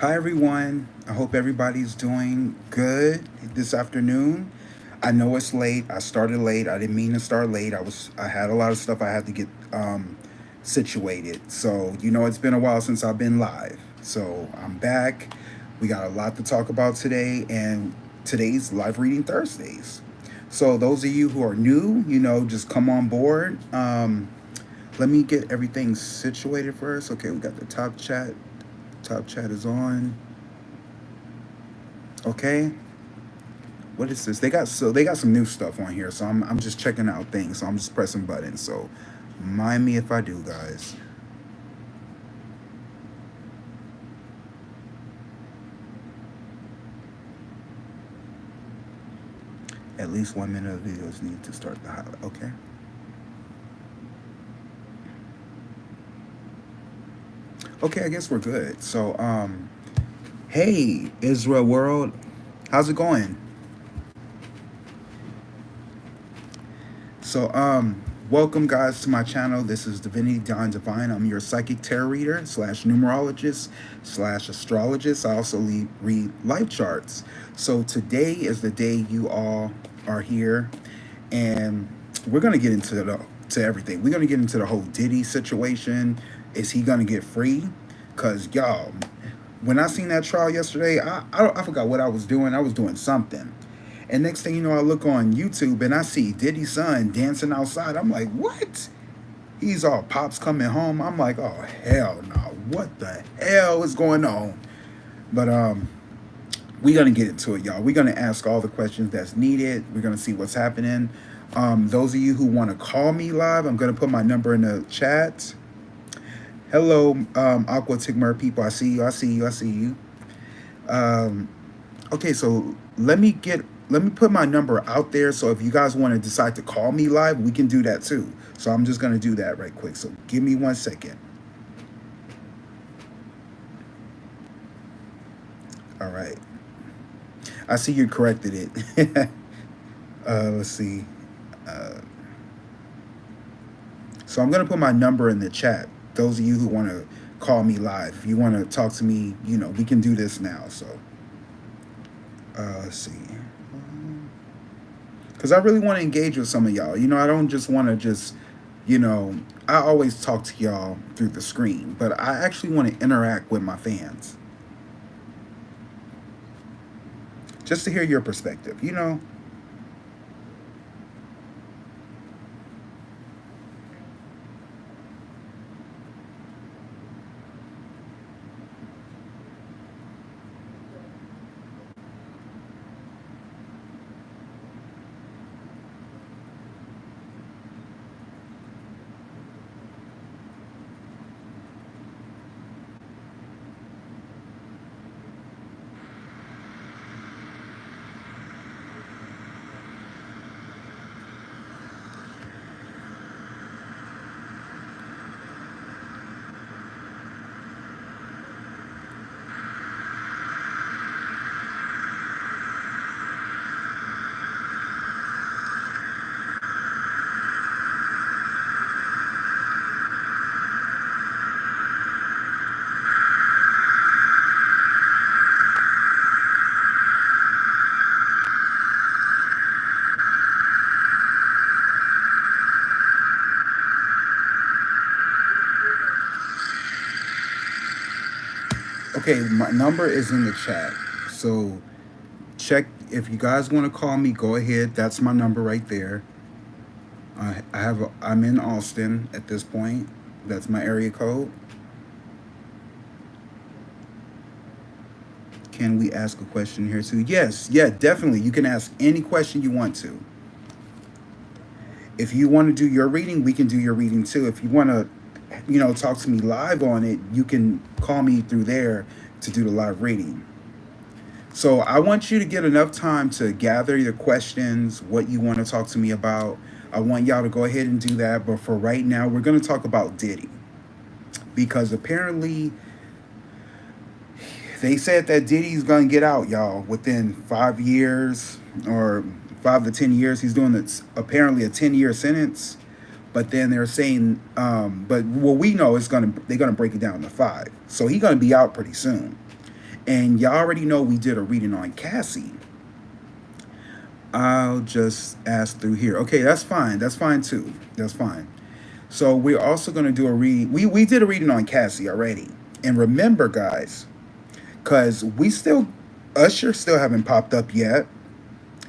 Hi, everyone. I hope everybody's doing good this afternoon. I know it's late. I started late. I didn't mean to start late. I had a lot of stuff I had to get situated. So, it's been a while since I've been live. So, I'm back. We got a lot to talk about today, and today's live reading Thursdays. So, those of you who are new, just come on board. Let me get everything situated first. Okay, we got the top chat. Top chat is on. Okay. What is this? They got some new stuff on here, so I'm just checking out things. So I'm just pressing buttons. So mind me if I do, guys. At least 1 minute of videos need to start the highlight. Okay. Okay, I guess we're good. So hey Israel world, how's it going? So, welcome guys to my channel. This is Divinity Divine. I'm your psychic tarot reader slash numerologist slash astrologist. I also read life charts. So today is the day you all are here, and we're gonna get into to everything. We're gonna get into the whole Diddy situation. Is he gonna get free? Cause y'all, when I seen that trial yesterday, I forgot what I was doing. I was doing something. And next thing you know, I look on YouTube and I see Diddy's son dancing outside. I'm like, what? He's all pops coming home. I'm like, oh hell no. What the hell is going on? But we're gonna get into it, y'all. We're gonna ask all the questions that's needed. We're gonna see what's happening. Those of you who want to call me live, I'm gonna put my number in the chat. Hello, Aqua Tigmer people. I see you. Um, okay, so let me put my number out there. So if you guys want to decide to call me live, we can do that too. So I'm just gonna do that right quick. So give me 1 second. All right. I see you corrected it. Let's see. Uh, so I'm gonna put my number in the chat. Those of you who want to call me live, if you want to talk to me, we can do this now. So let's see. Because I really want to engage with some of y'all. I don't just want to you know, I always talk to y'all through the screen, but I actually want to interact with my fans just to hear your perspective. Okay, my number is in the chat. So check if you guys want to call me. Go ahead. That's my number right there. I'm in Austin at this point. That's my area code. Can we ask a question here too? Yes, yeah, definitely. You can ask any question you want to. If you want to do your reading, we can do your reading too. If you want to, talk to me live on it, you can call me through there to do the live reading. So I want you to get enough time to gather your questions, what you want to talk to me about. I want y'all to go ahead and do that. But for right now, we're going to talk about Diddy. Because apparently they said that Diddy's going to get out, y'all, within 5 years or 5 to 10 years. He's doing apparently a 10-year sentence. But then they're saying, but what we know is they're gonna break it down to 5. So he's gonna be out pretty soon. And y'all already know we did a reading on Cassie. I'll just ask through here. Okay, that's fine. That's fine too. That's fine. So we're also going to do a reading. We did a reading on Cassie already. And remember, guys, because Usher still haven't popped up yet.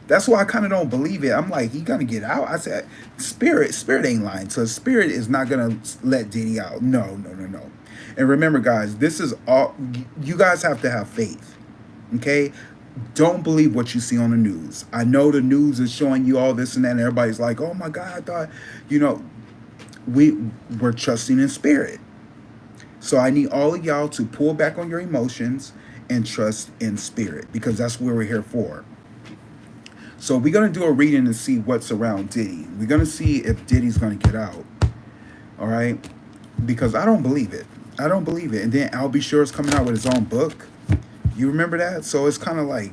That's why I kind of don't believe it. I'm like, he gonna get out? I said, Spirit ain't lying. So Spirit is not gonna let Diddy out. No, no, no, no. And remember, guys, this is all. You guys have to have faith. Okay, don't believe what you see on the news. I know the news is showing you all this and that, and everybody's like, oh my God, I thought, we're trusting in Spirit. So I need all of y'all to pull back on your emotions and trust in Spirit, because that's what we're here for. So we're going to do a reading and see what's around Diddy. We're going to see if Diddy's going to get out. All right? Because I don't believe it. I don't believe it. And then I'll Be Sure is coming out with his own book. You remember that? So it's kind of like,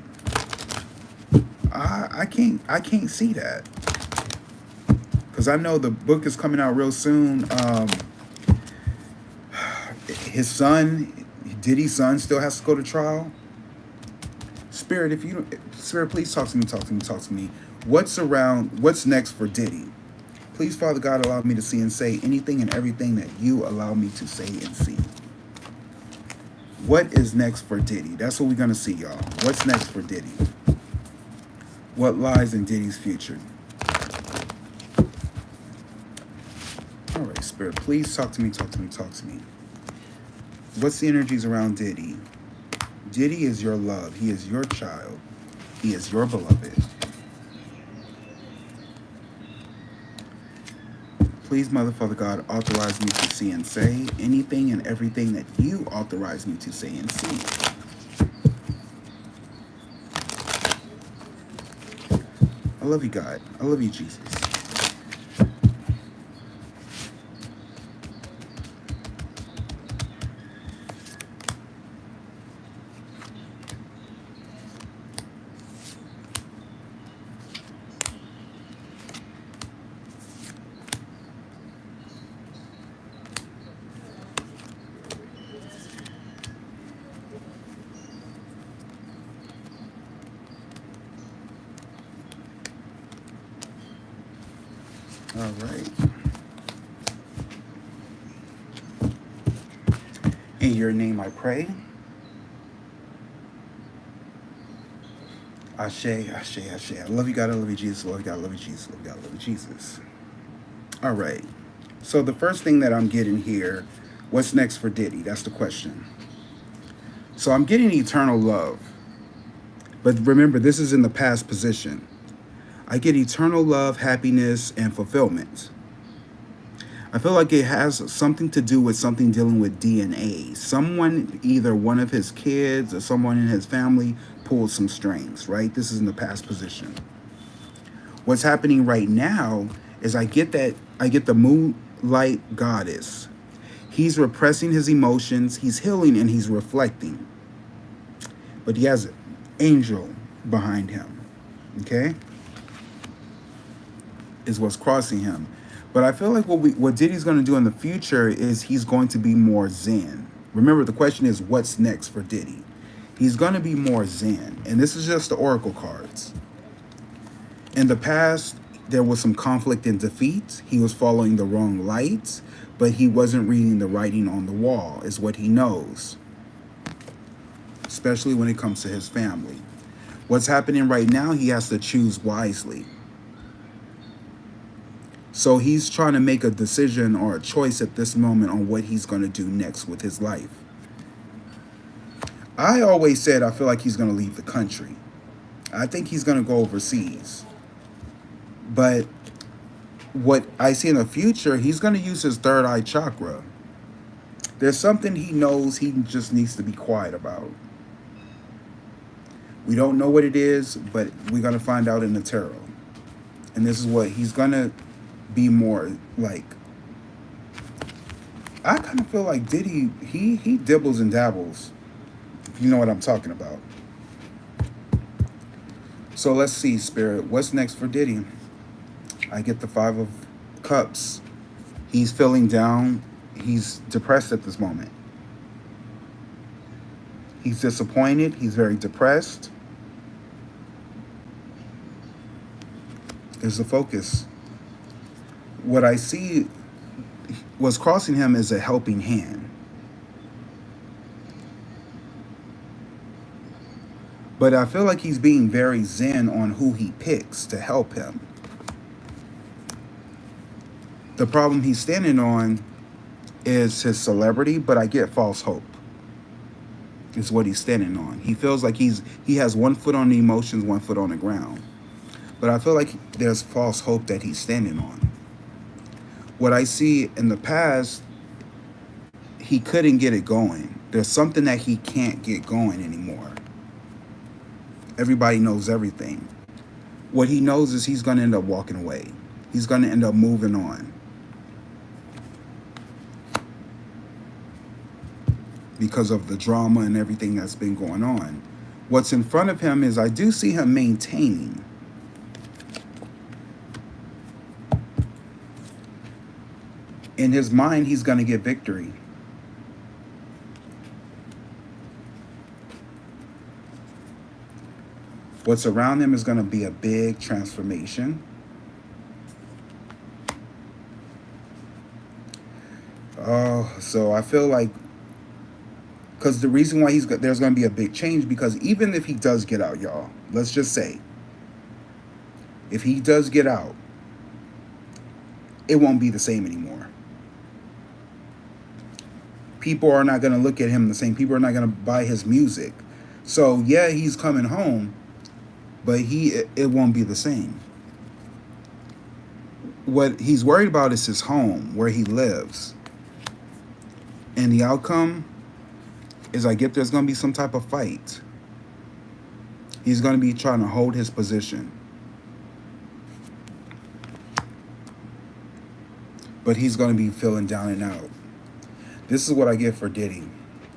I can't see that. Because I know the book is coming out real soon. His son, Diddy's son, still has to go to trial. Spirit, Spirit, please talk to me. What's next for Diddy? Please, Father God, allow me to see and say anything and everything that you allow me to say and see. What is next for Diddy? That's what we're going to see, y'all. What's next for Diddy? What lies in Diddy's future? All right, Spirit, please talk to me. What's the energies around Diddy? Diddy is your love. He is your child. He is your beloved. Please, Mother, Father God, authorize me to see and say anything and everything that you authorize me to say and see. I love you, God. I love you, Jesus. All right. In your name I pray. Ashe, Ashe, Ashe. I love you, God. I love you, Jesus. I love you, God. I love you, Jesus. I love you, God. I love you, Jesus. All right. So the first thing that I'm getting here, what's next for Diddy? That's the question. So I'm getting eternal love. But remember, this is in the past position. I get eternal love, happiness, and fulfillment. I feel like it has something to do with something dealing with DNA. Someone, either one of his kids or someone in his family, pulled some strings, right? This is in the past position. What's happening right now is I get the moonlight goddess. He's repressing his emotions, he's healing, and he's reflecting. But he has an angel behind him, okay? Is what's crossing him. But I feel like what Diddy's going to do in the future is he's going to be more zen. Remember, the question is, what's next for Diddy? He's going to be more zen. And this is just the oracle cards. In the past, there was some conflict and defeat. He was following the wrong light, but he wasn't reading the writing on the wall, is what he knows. Especially when it comes to his family. What's happening right now, he has to choose wisely. So he's trying to make a decision or a choice at this moment on what he's going to do next with his life. I always said I feel like he's going to leave the country. I think he's going to go overseas. But what I see in the future, he's going to use his third eye chakra. There's something he knows he just needs to be quiet about. We don't know what it is, but we're going to find out in the tarot. And this is what he's going to be more like. I kind of feel like Diddy, he dibbles and dabbles, if you know what I'm talking about. So let's see, Spirit, what's next for Diddy? I get the 5 of Cups. He's feeling down. He's depressed at this moment. He's disappointed. He's very depressed. Is the focus. What I see was crossing him as a helping hand. But I feel like he's being very zen on who he picks to help him. The problem he's standing on is his celebrity, but I get false hope. Is what he's standing on. He feels like he has one foot on the emotions, one foot on the ground. But I feel like there's false hope that he's standing on. What I see in the past, he couldn't get it going. There's something that he can't get going anymore. Everybody knows everything. What he knows is he's going to end up walking away. He's going to end up moving on. Because of the drama and everything that's been going on. What's in front of him is I do see him maintaining. In his mind, he's going to get victory. What's around him is going to be a big transformation. Oh, so I feel like, because the reason why there's going to be a big change, because even if he does get out, y'all, let's just say, if he does get out, it won't be the same anymore. People are not going to look at him the same. People are not going to buy his music. So yeah, he's coming home, but it won't be the same. What he's worried about is his home, where he lives. And the outcome is there's going to be some type of fight. He's going to be trying to hold his position. But he's going to be feeling down and out. This is what I get for Diddy.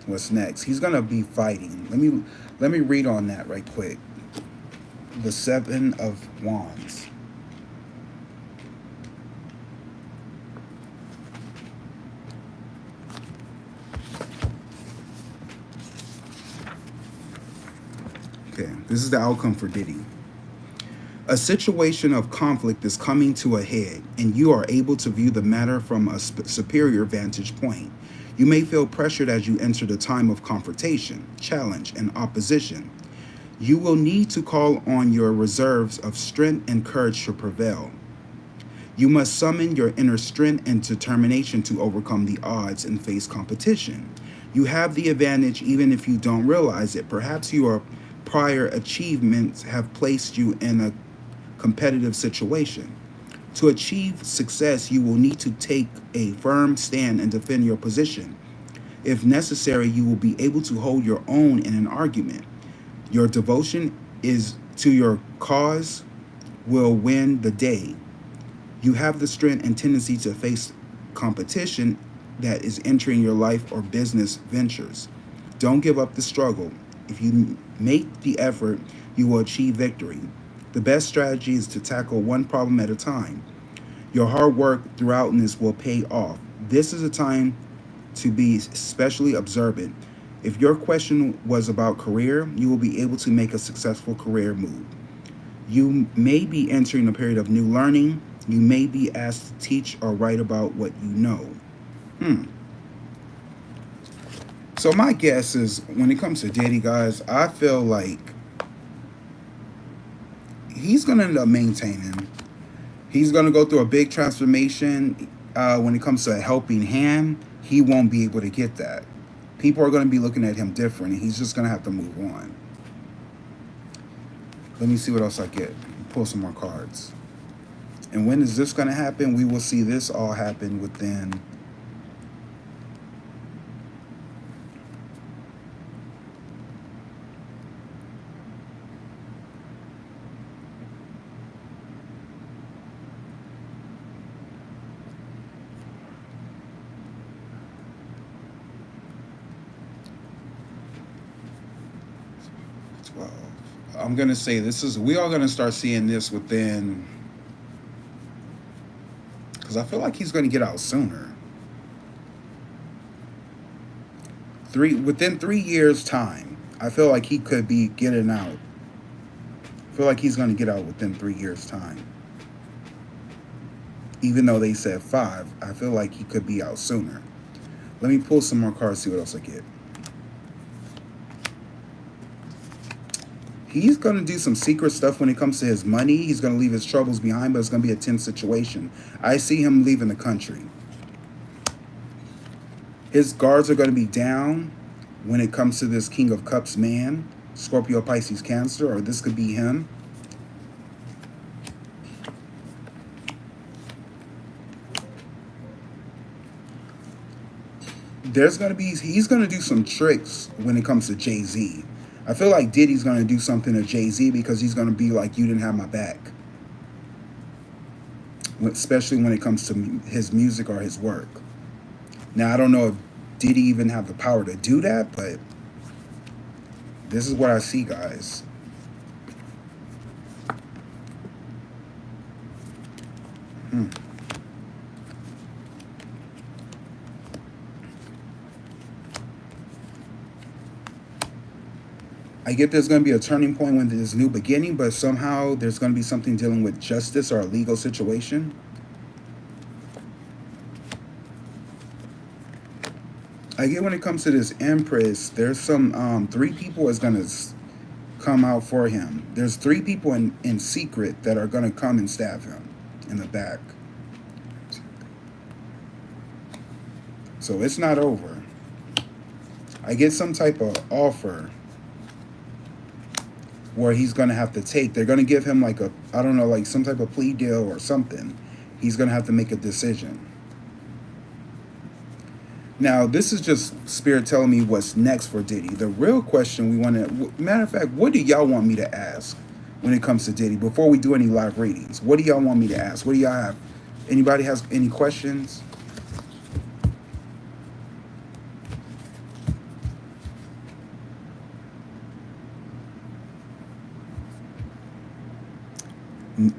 What's next? He's going to be fighting. Let me read on that right quick. The 7 of Wands. Okay, this is the outcome for Diddy. A situation of conflict is coming to a head, and you are able to view the matter from a superior vantage point. You may feel pressured as you enter the time of confrontation, challenge, and opposition. You will need to call on your reserves of strength and courage to prevail. You must summon your inner strength and determination to overcome the odds and face competition. You have the advantage even if you don't realize it. Perhaps your prior achievements have placed you in a competitive situation. To achieve success, you will need to take a firm stand and defend your position. If necessary, you will be able to hold your own in an argument. Your devotion is to your cause will win the day. You have the strength and tendency to face competition that is entering your life or business ventures. Don't give up the struggle. If you make the effort, you will achieve victory. The best strategy is to tackle one problem at a time. Your hard work throughout this will pay off. This is a time to be especially observant. If your question was about career, you will be able to make a successful career move. You may be entering a period of new learning. You may be asked to teach or write about what you know. So my guess is, when it comes to Diddy, guys, I feel like he's going to end up maintaining. He's going to go through a big transformation. When it comes to a helping hand, he won't be able to get that. People are going to be looking at him different, and he's just going to have to move on. Let me see what else I get. Pull some more cards. And when is this going to happen? We will see this all happen within I'm going to say we are going to start seeing this within, because I feel like he's going to get out sooner. Within 3 years' time. I feel like he could be getting out. I feel like he's going to get out within 3 years' time. Even though they said 5, I feel like he could be out sooner. Let me pull some more cards, see what else I get. He's going to do some secret stuff when it comes to his money. He's going to leave his troubles behind, but it's going to be a tense situation. I see him leaving the country. His guards are going to be down when it comes to this King of Cups man, Scorpio, Pisces, Cancer, or this could be him. He's going to do some tricks when it comes to Jay-Z. I feel like Diddy's going to do something to Jay-Z because he's going to be like, you didn't have my back. Especially when it comes to his music or his work. Now, I don't know if Diddy even have the power to do that, but this is what I see, guys. I get there's going to be a turning point when there's a new beginning, but somehow there's going to be something dealing with justice or a legal situation. I get when it comes to this Empress, there's some 3 people is going to come out for him. There's 3 people in secret that are going to come and stab him in the back. So it's not over. I get some type of offer where he's going to have to take. They're going to give him like a, I don't know, like some type of plea deal or something. He's going to have to make a decision. Now, this is just Spirit telling me what's next for Diddy. The real question we want to, matter of fact, what do y'all want me to ask when it comes to Diddy before we do any live readings? What do y'all want me to ask? What do y'all have? Anybody has any questions?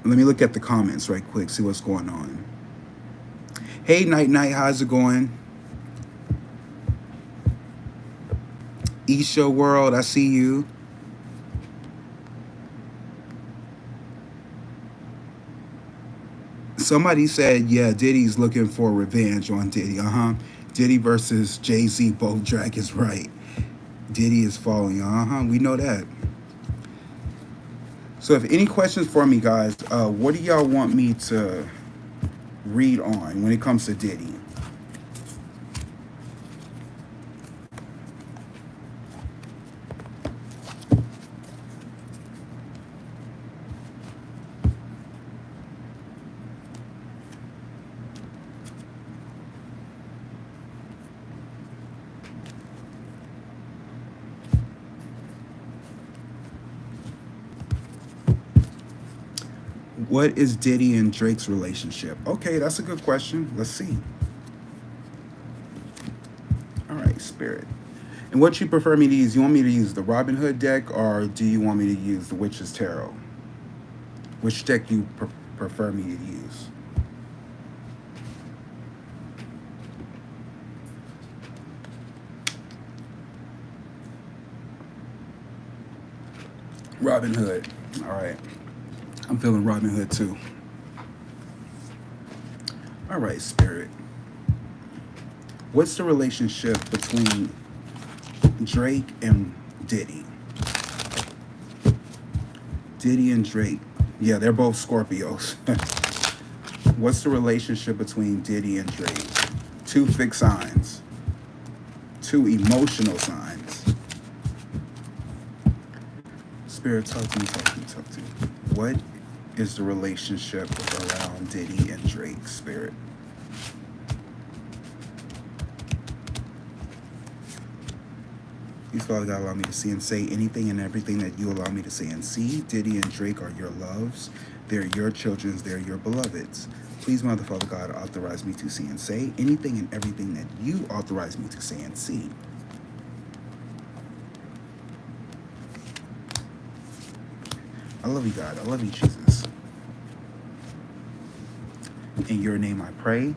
Let me look at the comments right quick, see what's going on. Hey, Night Night, how's it going? Isha World, I see you. Somebody said, yeah, Diddy's looking for revenge on Diddy. Diddy versus Jay-Z, both dragons, right. Diddy is falling. We know that. So if any questions for me, guys, what do y'all want me to read on when it comes to Diddy? What is Diddy and Drake's relationship? Okay, that's a good question. Let's see. All right, Spirit. And what you prefer me to use? You want me to use the Robin Hood deck, or do you want me to use the Witch's Tarot? Which deck do you prefer me to use? Robin Hood. All right. I'm feeling Robin Hood too. All right, Spirit. What's the relationship between Drake and Diddy? Diddy and Drake. Yeah, they're both Scorpios. What's the relationship between Diddy and Drake? 2 fixed signs. 2 emotional signs. Spirit, talk to me. What is the relationship around Diddy and Drake, Spirit? Please, Father God, allow me to see and say anything and everything that you allow me to say and see. Diddy and Drake are your loves. They're your children. They're your beloveds. Please, Mother, Father God, authorize me to see and say anything and everything that you authorize me to say and see. I love you, God. I love you, Jesus. In your name I pray.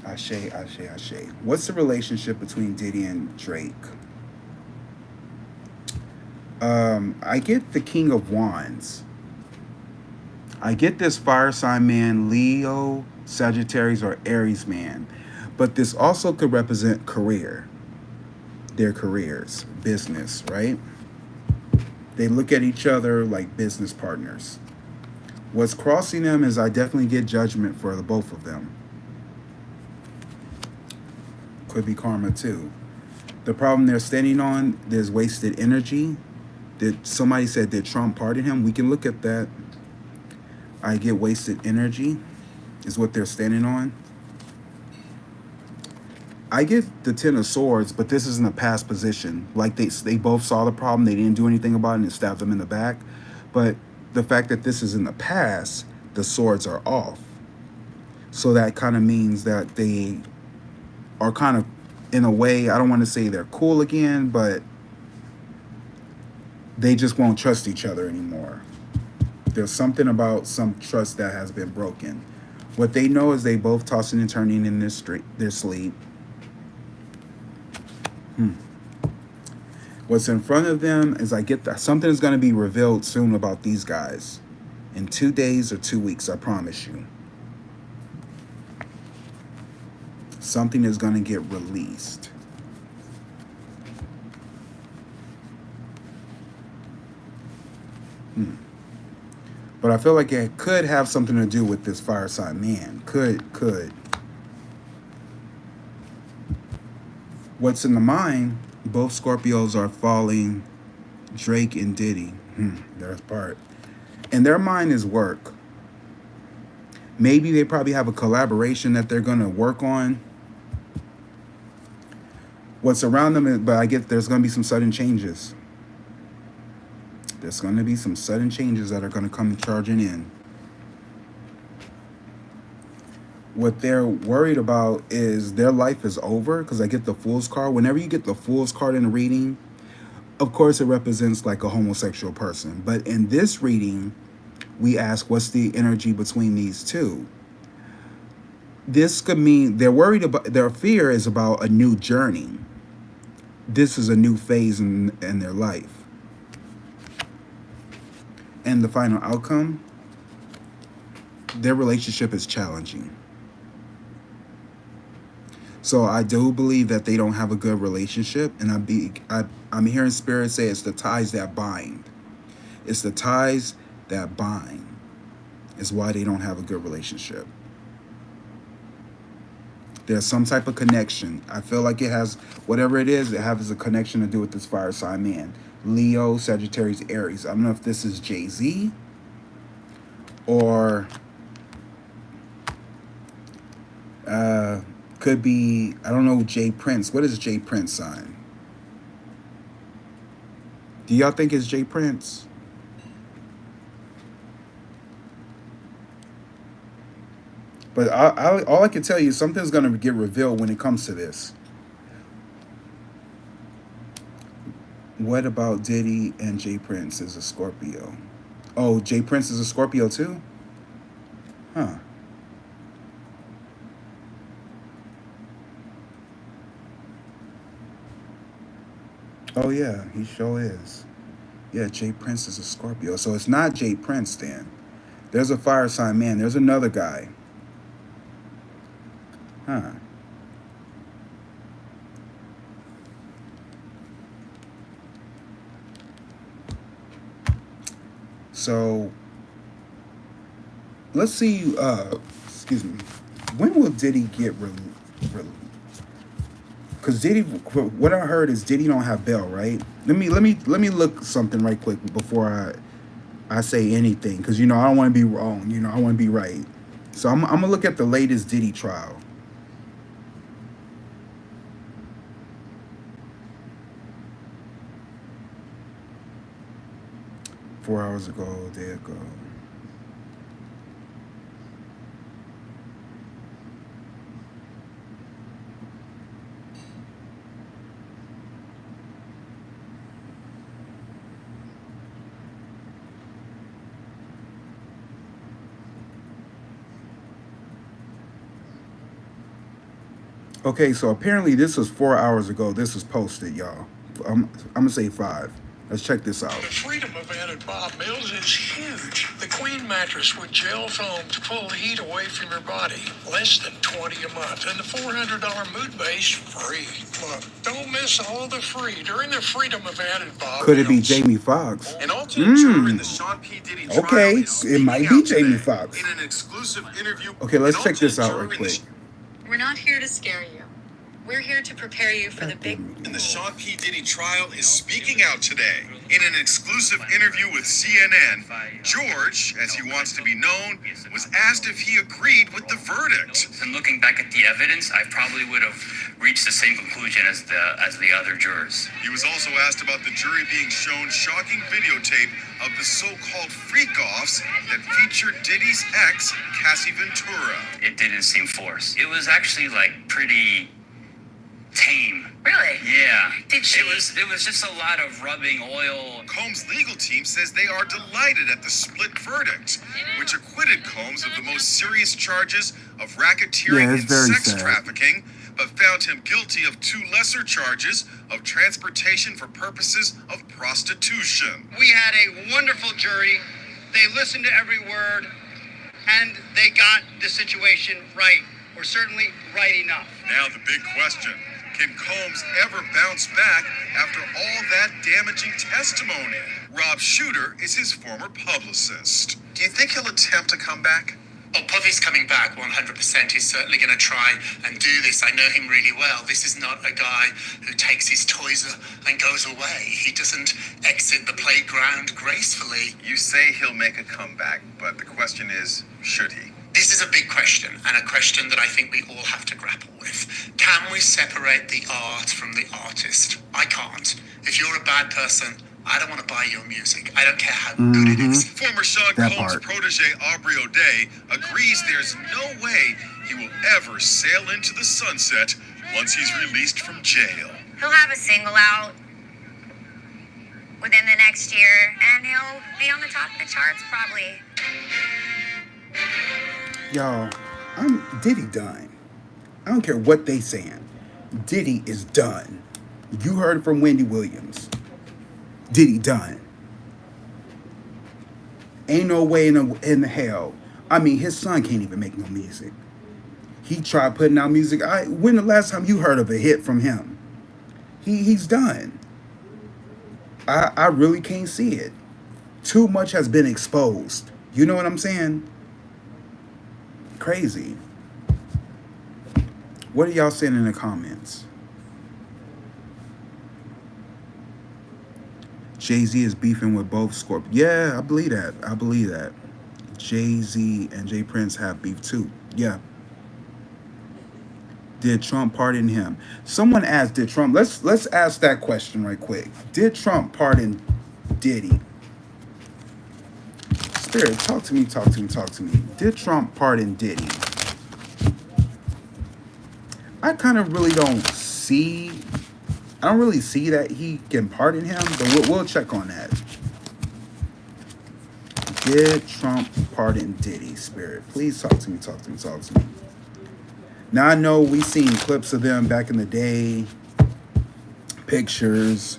Ashe, Ashe, Ashe. What's the relationship between Diddy and Drake? I get the King of Wands. I get this fire sign man, Leo, Sagittarius, or Aries man. But this also could represent career, their careers, business, right? They look at each other like business partners. What's crossing them is I definitely get judgment for the both of them. Could be karma too. The problem they're standing on, there's wasted energy. Did somebody said did Trump pardon him? We can look at that. I get wasted energy is what they're standing on. I get the Ten of Swords, but this is in a past position. Like they both saw the problem, they didn't do anything about it, and it stabbed them in the back. But the fact that this is in the past, the swords are off. So that kind of means that they are kind of, in a way, I don't want to say they're cool again, but they just won't trust each other anymore. There's something about some trust that has been broken. What they know is they both tossing and turning in their sleep. What's in front of them is I get that something is going to be revealed soon about these guys. In 2 days or 2 weeks, I promise you. Something is going to get released. But I feel like it could have something to do with this fire sign man. Could. What's in the mind, both Scorpios are falling Drake and Diddy. There's part. And their mind is work. Maybe they probably have a collaboration that they're going to work on. What's around them is, but I get there's going to be some sudden changes. There's going to be some sudden changes that are going to come charging in. What they're worried about is their life is over, because I get the Fool's card. Whenever you get the Fool's card in a reading, of course it represents like a homosexual person. But in this reading, we ask what's the energy between these two. This could mean they're worried about, their fear is about a new journey. This is a new phase in their life. And the final outcome, their relationship is challenging. So I do believe that they don't have a good relationship, and I'm hearing Spirit say it's the ties that bind. It's the ties that bind is why they don't have a good relationship. There's some type of connection. I feel like it has, whatever it has a connection to do with this fire sign man. Leo, Sagittarius, Aries. I don't know if this is Jay-Z or could be, I don't know, Jay Prince. What is Jay Prince sign? Do y'all think it's Jay Prince? But all I can tell you, something's going to get revealed when it comes to this. What about Diddy and Jay Prince is a Scorpio? Oh, Jay Prince is a Scorpio too? Huh. Oh yeah, he sure is. Yeah, Jay Prince is a Scorpio. So it's not Jay Prince then. There's a fire sign man. There's another guy. Huh. So let's see. Excuse me. When will Diddy get released? Because Diddy, what I heard is Diddy don't have bail, right? Let me look something right quick before I say anything, because I don't want to be wrong. I want to be right. So I'm gonna look at the latest Diddy trial. Four hours ago, a day ago. Okay, so apparently this was 4 hours ago. This was posted, y'all. I'm gonna say 5. Let's check this out. The freedom of added Bob Mills is huge. The queen mattress with gel foam to pull the heat away from your body. Less than $20 a month. And the $400 mood base free. Look, don't miss all the free during the freedom of added Bob Could it be Mills. Jamie Foxx? An alternate juror in the Sean P. Diddy trial Okay, is it might speaking be out Jamie today Foxx. in an exclusive interview. Okay, let's An check this alternate out juror real in the quick. We're not here to scare you. We're here to prepare you for the big... In the Sean P. Diddy trial is speaking out today. In an exclusive interview with CNN, George, as he wants to be known, was asked if he agreed with the verdict. And looking back at the evidence, I probably would have reached the same conclusion as the other jurors. He was also asked about the jury being shown shocking videotape of the so-called freak-offs that featured Diddy's ex, Cassie Ventura. It didn't seem forced. It was actually like pretty tame. Really? Yeah. Did she... It was just a lot of rubbing oil. Combs' legal team says they are delighted at the split verdict, which acquitted Combs of the most serious charges of racketeering Yeah, it's and very sex sad. trafficking, but found him guilty of 2 lesser charges of transportation for purposes of prostitution. We had a wonderful jury. They listened to every word, and they got the situation right, or certainly right enough. Now the big question, can Combs ever bounce back after all that damaging testimony? Rob Shooter is his former publicist. Do you think he'll attempt to come back? Oh, Puffy's coming back 100%. He's certainly going to try and do this. I know him really well. This is not a guy who takes his toys and goes away. He doesn't exit the playground gracefully. You say he'll make a comeback, but the question is, should he? This is a big question, and a question that I think we all have to grapple with. Can we separate the art from the artist? I can't. If you're a bad person, I don't want to buy your music. I don't care how good it is. Former Sean That Combs part. protege Aubrey O'Day agrees there's no way he will ever sail into the sunset once he's released from jail. He'll have a single out within the next year, and he'll be on the top of the charts probably. Y'all, I'm Diddy done. I don't care what they saying. Diddy is done. You heard it from Wendy Williams. Diddy done. Ain't no way in the hell. I mean, his son can't even make no music. He tried putting out music. When the last time you heard of a hit from him? He's done. I really can't see it. Too much has been exposed. You know what I'm saying? Crazy. What are y'all saying in the comments? Jay-Z is beefing with both Scorp. Yeah, I believe that. I believe that. Jay-Z and Jay Prince have beef too. Yeah. Did Trump pardon him? Someone asked, did Trump... Let's ask that question right quick. Did Trump pardon Diddy? Spirit, talk to me, talk to me, talk to me. Did Trump pardon Diddy? I kind of really don't see... I don't really see that he can pardon him, but we'll check on that. Did Trump pardon Diddy? Spirit, please talk to me, talk to me, talk to me. Now, I know we seen clips of them back in the day, pictures,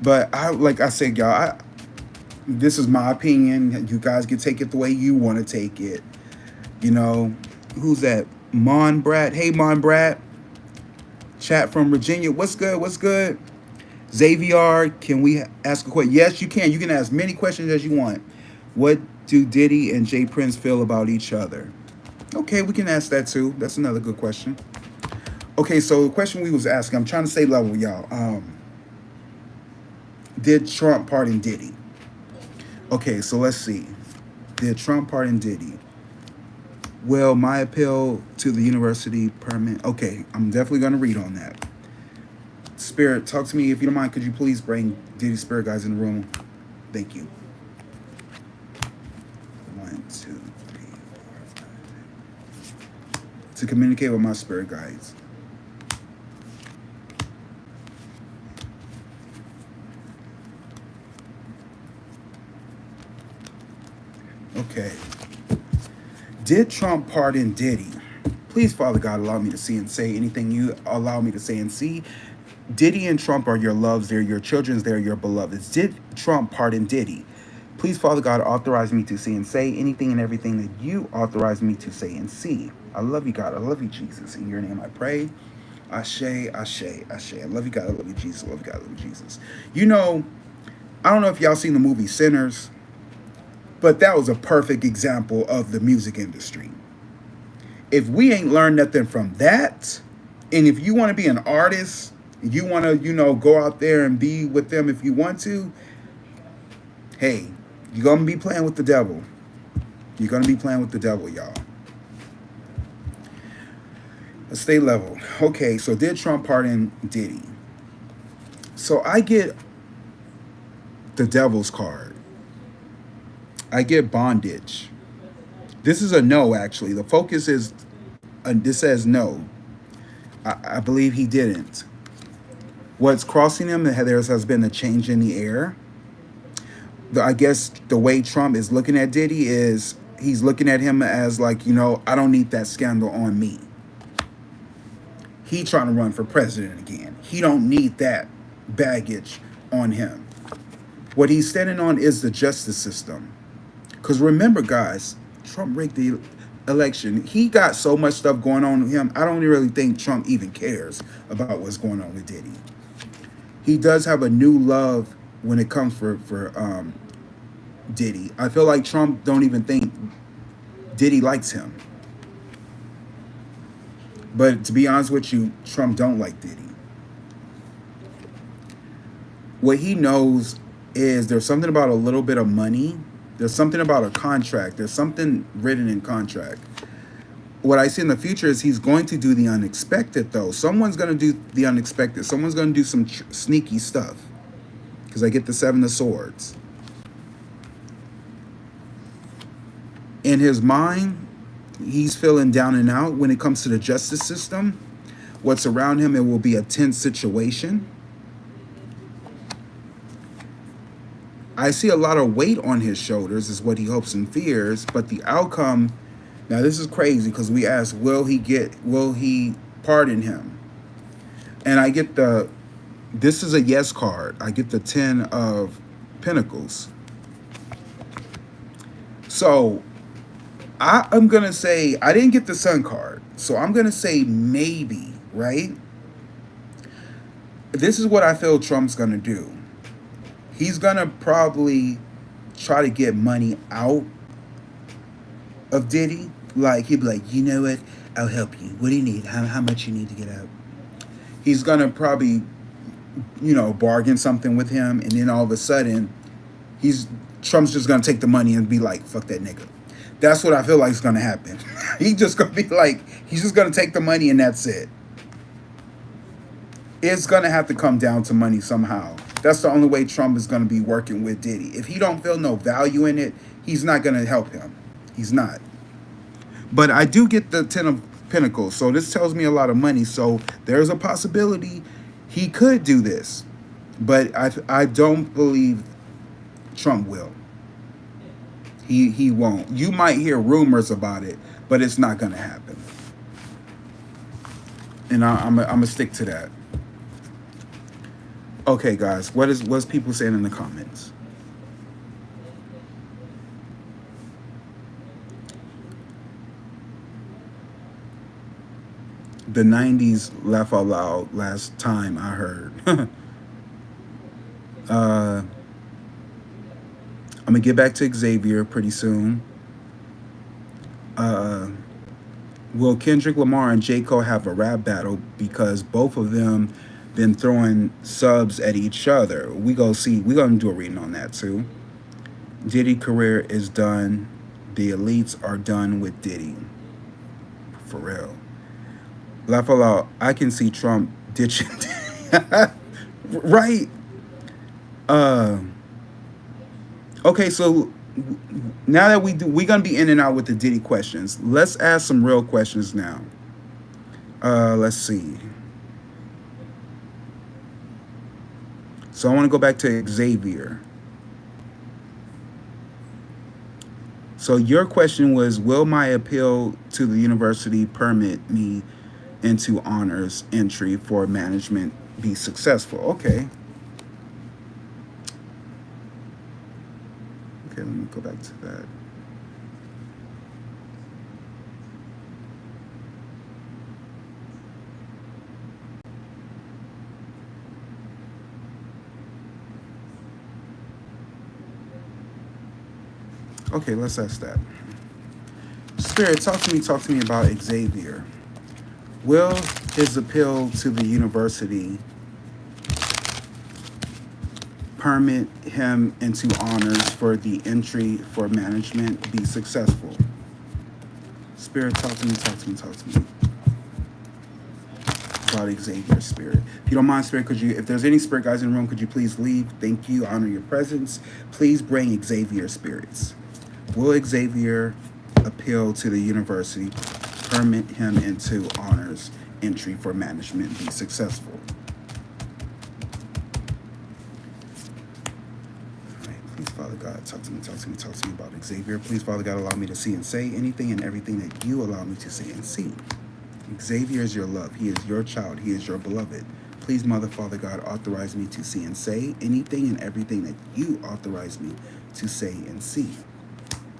but like I said, y'all, this is my opinion. You guys can take it the way you want to take it. You know, who's that? Mon Brat. Hey, Mon Brat. Chat from Virginia. What's good? What's good? Xavier, can we ask a question? Yes, you can. You can ask many questions as you want. What do Diddy and Jay Prince feel about each other? Okay, we can ask that too. That's another good question. Okay, so the question we was asking, I'm trying to stay level, y'all. Did Trump pardon Diddy? Okay, so let's see. Did Trump pardon Diddy? Well, my appeal to the university permit. Okay, I'm definitely going to read on that. Spirit, talk to me if you don't mind. Could you please bring Diddy Spirit guys in the room? Thank you. 1, 2, 3, 4, 5. To communicate with my spirit guides. Okay. Did Trump pardon Diddy? Please, Father God, allow me to see and say anything you allow me to say and see. Diddy and Trump are your loves, they're your children's, they're your beloveds. Did Trump pardon Diddy? Please, Father God, authorize me to see and say anything and everything that you authorize me to say and see. I love you, God. I love you, Jesus. In your name I pray. Ashe, Ashe, Ashe. I love you, God. I love you, Jesus. I love you, God. I love you, Jesus. You know, I don't know if y'all seen the movie Sinners, but that was a perfect example of the music industry. If we ain't learned nothing from that, and if you want to be an artist, you want to, go out there and be with them if you want to, hey, you're going to be playing with the devil. You're going to be playing with the devil, y'all. Let's stay level. Okay, so did Trump pardon Diddy? So I get the devil's card. I get bondage. This is a no, actually. The focus is, this says no. I believe he didn't. What's crossing him, there has been a change in the air. I guess the way Trump is looking at Diddy is he's looking at him as like, I don't need that scandal on me. He trying to run for president again. He don't need that baggage on him. What he's standing on is the justice system. Because remember, guys, Trump rigged the election. He got so much stuff going on with him. I don't really think Trump even cares about what's going on with Diddy. He does have a new love when it comes for Diddy. I feel like Trump don't even think Diddy likes him. But to be honest with you, Trump don't like Diddy. What he knows is there's something about a little bit of money. There's something about a contract. There's something written in contract. What I see in the future is he's going to do the unexpected, though. Someone's going to do the unexpected. Someone's going to do some sneaky stuff. Because I get the Seven of Swords. In his mind, he's feeling down and out when it comes to the justice system. What's around him, it will be a tense situation. I see a lot of weight on his shoulders is what he hopes and fears, but the outcome, now this is crazy because we asked, will he pardon him? And I get this is a yes card. I get the 10 of Pentacles. So I'm going to say, I didn't get the Sun card. So I'm going to say maybe, right? This is what I feel Trump's going to do. He's going to probably try to get money out of Diddy. Like, he'd be like, you know what? I'll help you. What do you need? How much you need to get out? He's going to probably, bargain something with him. And then all of a sudden, Trump's just going to take the money and be like, fuck that nigga. That's what I feel like is going to happen. He's just going to be like, he's just going to take the money and that's it. It's going to have to come down to money somehow. That's the only way Trump is going to be working with Diddy. If he don't feel no value in it, he's not going to help him. He's not. But I do get the 10 of Pentacles. So this tells me a lot of money. So there's a possibility he could do this. But I don't believe Trump will. He won't. You might hear rumors about it, but it's not going to happen. And I'm going to stick to that. Okay, guys, what's people saying in the comments? The 90s laugh out loud last time I heard. I'm going to get back to Xavier pretty soon. Will Kendrick Lamar and J. Cole have a rap battle because both of them been throwing subs at each other? We're going to do a reading on that too. Diddy career is done. The elites are done with Diddy. For real. Laugh out loud. I can see Trump ditching. Right. Okay, so now that we're going to be in and out with the Diddy questions, let's ask some real questions now. Let's see. So I want to go back to Xavier. So your question was, will my appeal to the university permit me into honors entry for management be successful. Okay. Okay, let me go back to that. Okay, let's ask that. Spirit, talk to me about Xavier. Will his appeal to the university permit him into honors for the entry for management be successful? Spirit, talk to me about Xavier, Spirit. If you don't mind, Spirit, if there's any Spirit guys in the room, could you please leave? Thank you. Honor your presence. Please bring Xavier spirits. Will Xavier appeal to the university permit him into honors entry for management be successful? All right, please, Father God, talk to me about Xavier. Please, Father God, allow me to see and say anything and everything that you allow me to say and see. Xavier is your love. He is your child. He is your beloved. Please, Mother, Father God, authorize me to see and say anything and everything that you authorize me to say and see.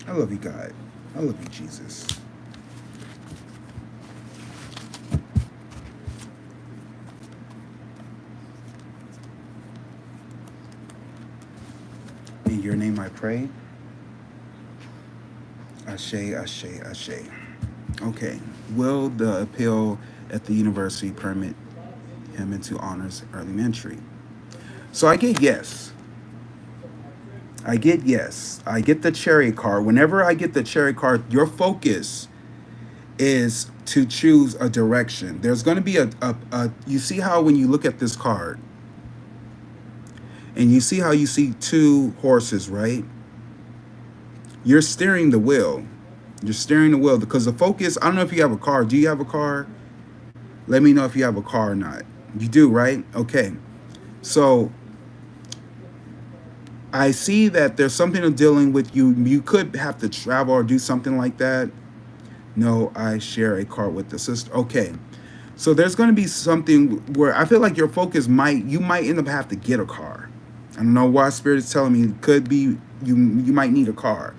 I love you, God. I love you, Jesus. In your name I pray. Ashe, ashe, ashe. Okay. Will the appeal at the university permit him into honors early entry? So I get yes. I get yes. I get the cherry card. Whenever I get the cherry card, your focus is to choose a direction. There's going to be a you see how when you look at this card and you see how you see two horses, right? You're steering the wheel. You're steering the wheel because the focus, I don't know if you have a car. Do you have a car? Let me know if you have a car or not. You do, right? Okay. So I see that there's something dealing with you. You could have to travel or do something like that. No, I share a car with the sister. Okay. So there's going to be something where I feel like your focus you might end up have to get a car. I don't know why Spirit is telling me it could be you might need a car.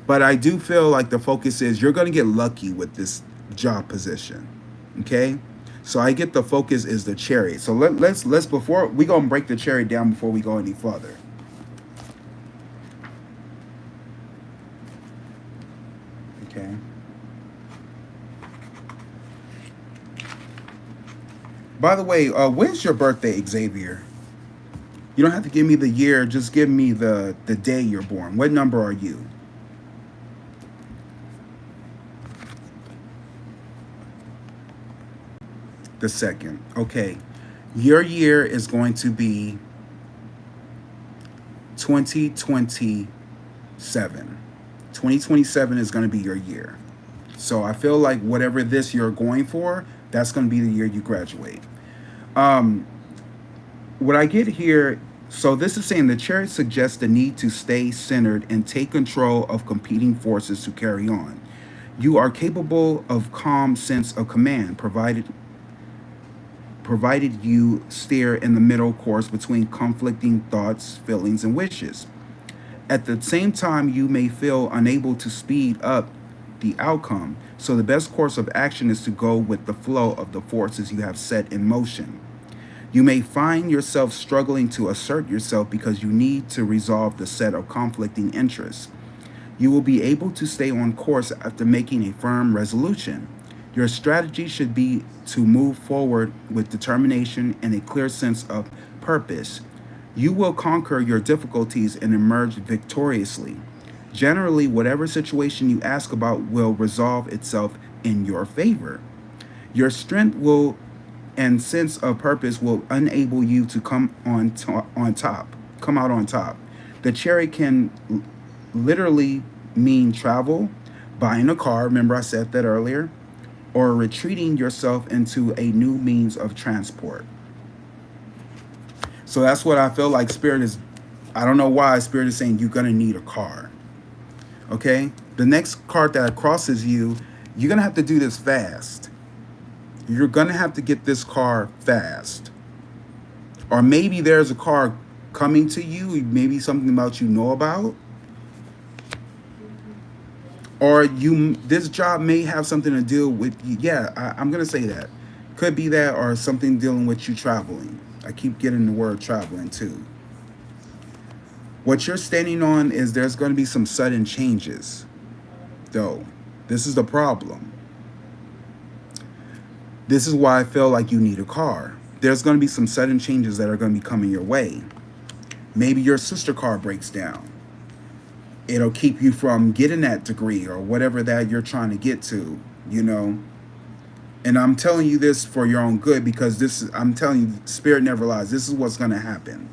But I do feel like the focus is you're going to get lucky with this job position. Okay? So I get the focus is the chariot. So let's before we going to break the chariot down before we go any further. Okay. By the way, when's your birthday, Xavier? You don't have to give me the year, just give me the day you're born. What number are you? The second. Okay. Your year is going to be 2027. 2027 is going to be your year. So I feel like whatever this you're going for, that's going to be the year you graduate. What I get here, so this is saying the chariot suggests the need to stay centered and take control of competing forces to carry on. You are capable of calm sense of command, provided you steer in the middle course between conflicting thoughts, feelings, and wishes. At the same time, you may feel unable to speed up the outcome, so the best course of action is to go with the flow of the forces you have set in motion. You may find yourself struggling to assert yourself because you need to resolve the set of conflicting interests. You will be able to stay on course after making a firm resolution. Your strategy should be to move forward with determination and a clear sense of purpose. You will conquer your difficulties and emerge victoriously. Generally, whatever situation you ask about will resolve itself in your favor. Your strength and sense of purpose will enable you to come out on top. The chariot can literally mean travel, buying a car, remember I said that earlier, or retreating yourself into a new means of transport. So that's what I feel like Spirit is, I don't know why Spirit is saying you're going to need a car. Okay? The next card that crosses you, you're going to have to do this fast. You're going to have to get this car fast. Or maybe there's a car coming to you, maybe something about you know about. Or this job may have something to do with yeah, I'm gonna say that. Could be that or something dealing with you traveling. I keep getting the word traveling too. What you're standing on is there's going to be some sudden changes, though. This is the problem. This is why I feel like you need a car. There's going to be some sudden changes that are going to be coming your way. Maybe your sister car breaks down. It'll keep you from getting that degree or whatever that you're trying to get to, you know. And I'm telling you this for your own good because I'm telling you, spirit never lies. This is what's going to happen.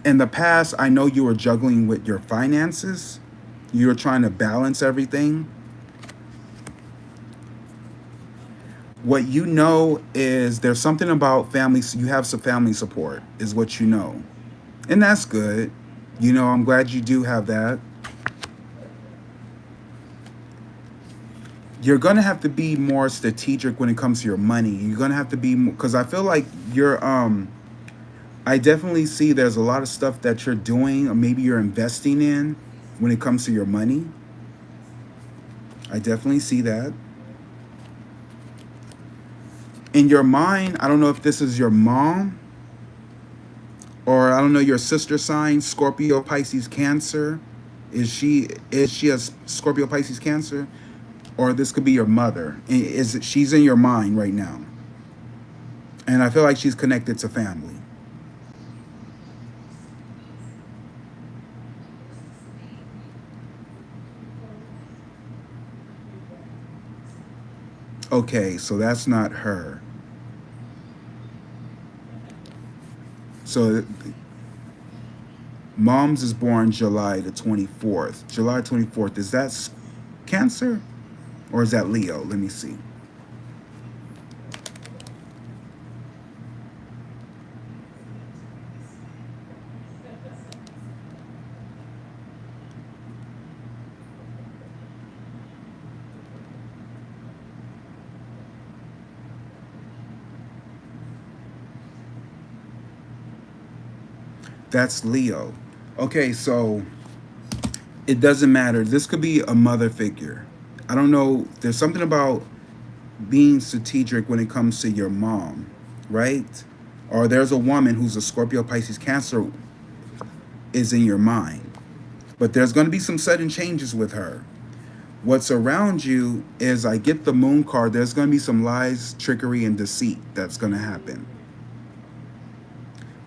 In the past, I know you were juggling with your finances. You were trying to balance everything. What you know is there's something about family. You have some family support is what you know. And that's good. You know, I'm glad you do have that. You're going to have to be more strategic when it comes to your money. You're going to have to be more, because I feel like you're, I definitely see there's a lot of stuff that you're doing or maybe you're investing in when it comes to your money. I definitely see that. In your mind, I don't know if this is your mom or I don't know your sister sign, Scorpio, Pisces, Cancer. Is she a Scorpio, Pisces, Cancer? Or this could be your mother. She's in your mind right now. And I feel like she's connected to family. Okay, so that's not her. So mom's is born July the 24th. July 24th, is that Cancer? Or is that Leo? Let me see. That's Leo. Okay, so it doesn't matter. This could be a mother figure. I don't know. There's something about being strategic when it comes to your mom, right? Or there's a woman who's a Scorpio, Pisces, Cancer is in your mind. But there's going to be some sudden changes with her. What's around you is I get the moon card. There's going to be some lies, trickery, and deceit that's going to happen.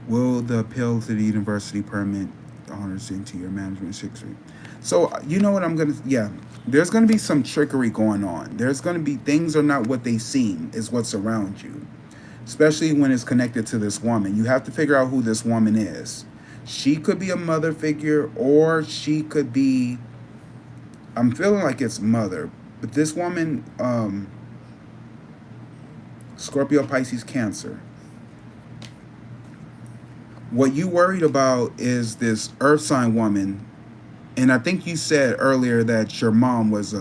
Will the appeal to the university permit honors into your management secretary? So you know what I'm going to, yeah, there's going to be some trickery going on. There's going to be things are not what they seem is what's around you, especially when it's connected to this woman. You have to figure out who this woman is. She could be a mother figure or she could be, I'm feeling like it's mother, but this woman, Scorpio, Pisces, Cancer. What you worried about is this earth sign woman. And I think you said earlier that your mom was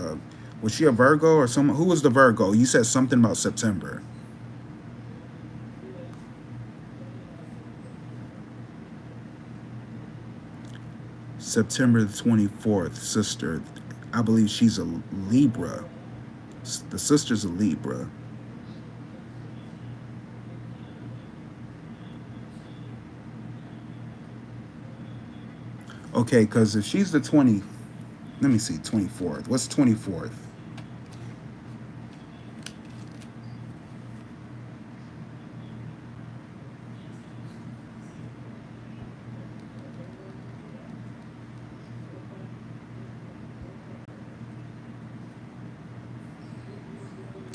she a Virgo or someone? Who was the Virgo? You said something about September. September the 24th, sister. I believe she's a Libra. The sister's a Libra. Okay, because if she's the 20, let me see, 24th. What's 24th?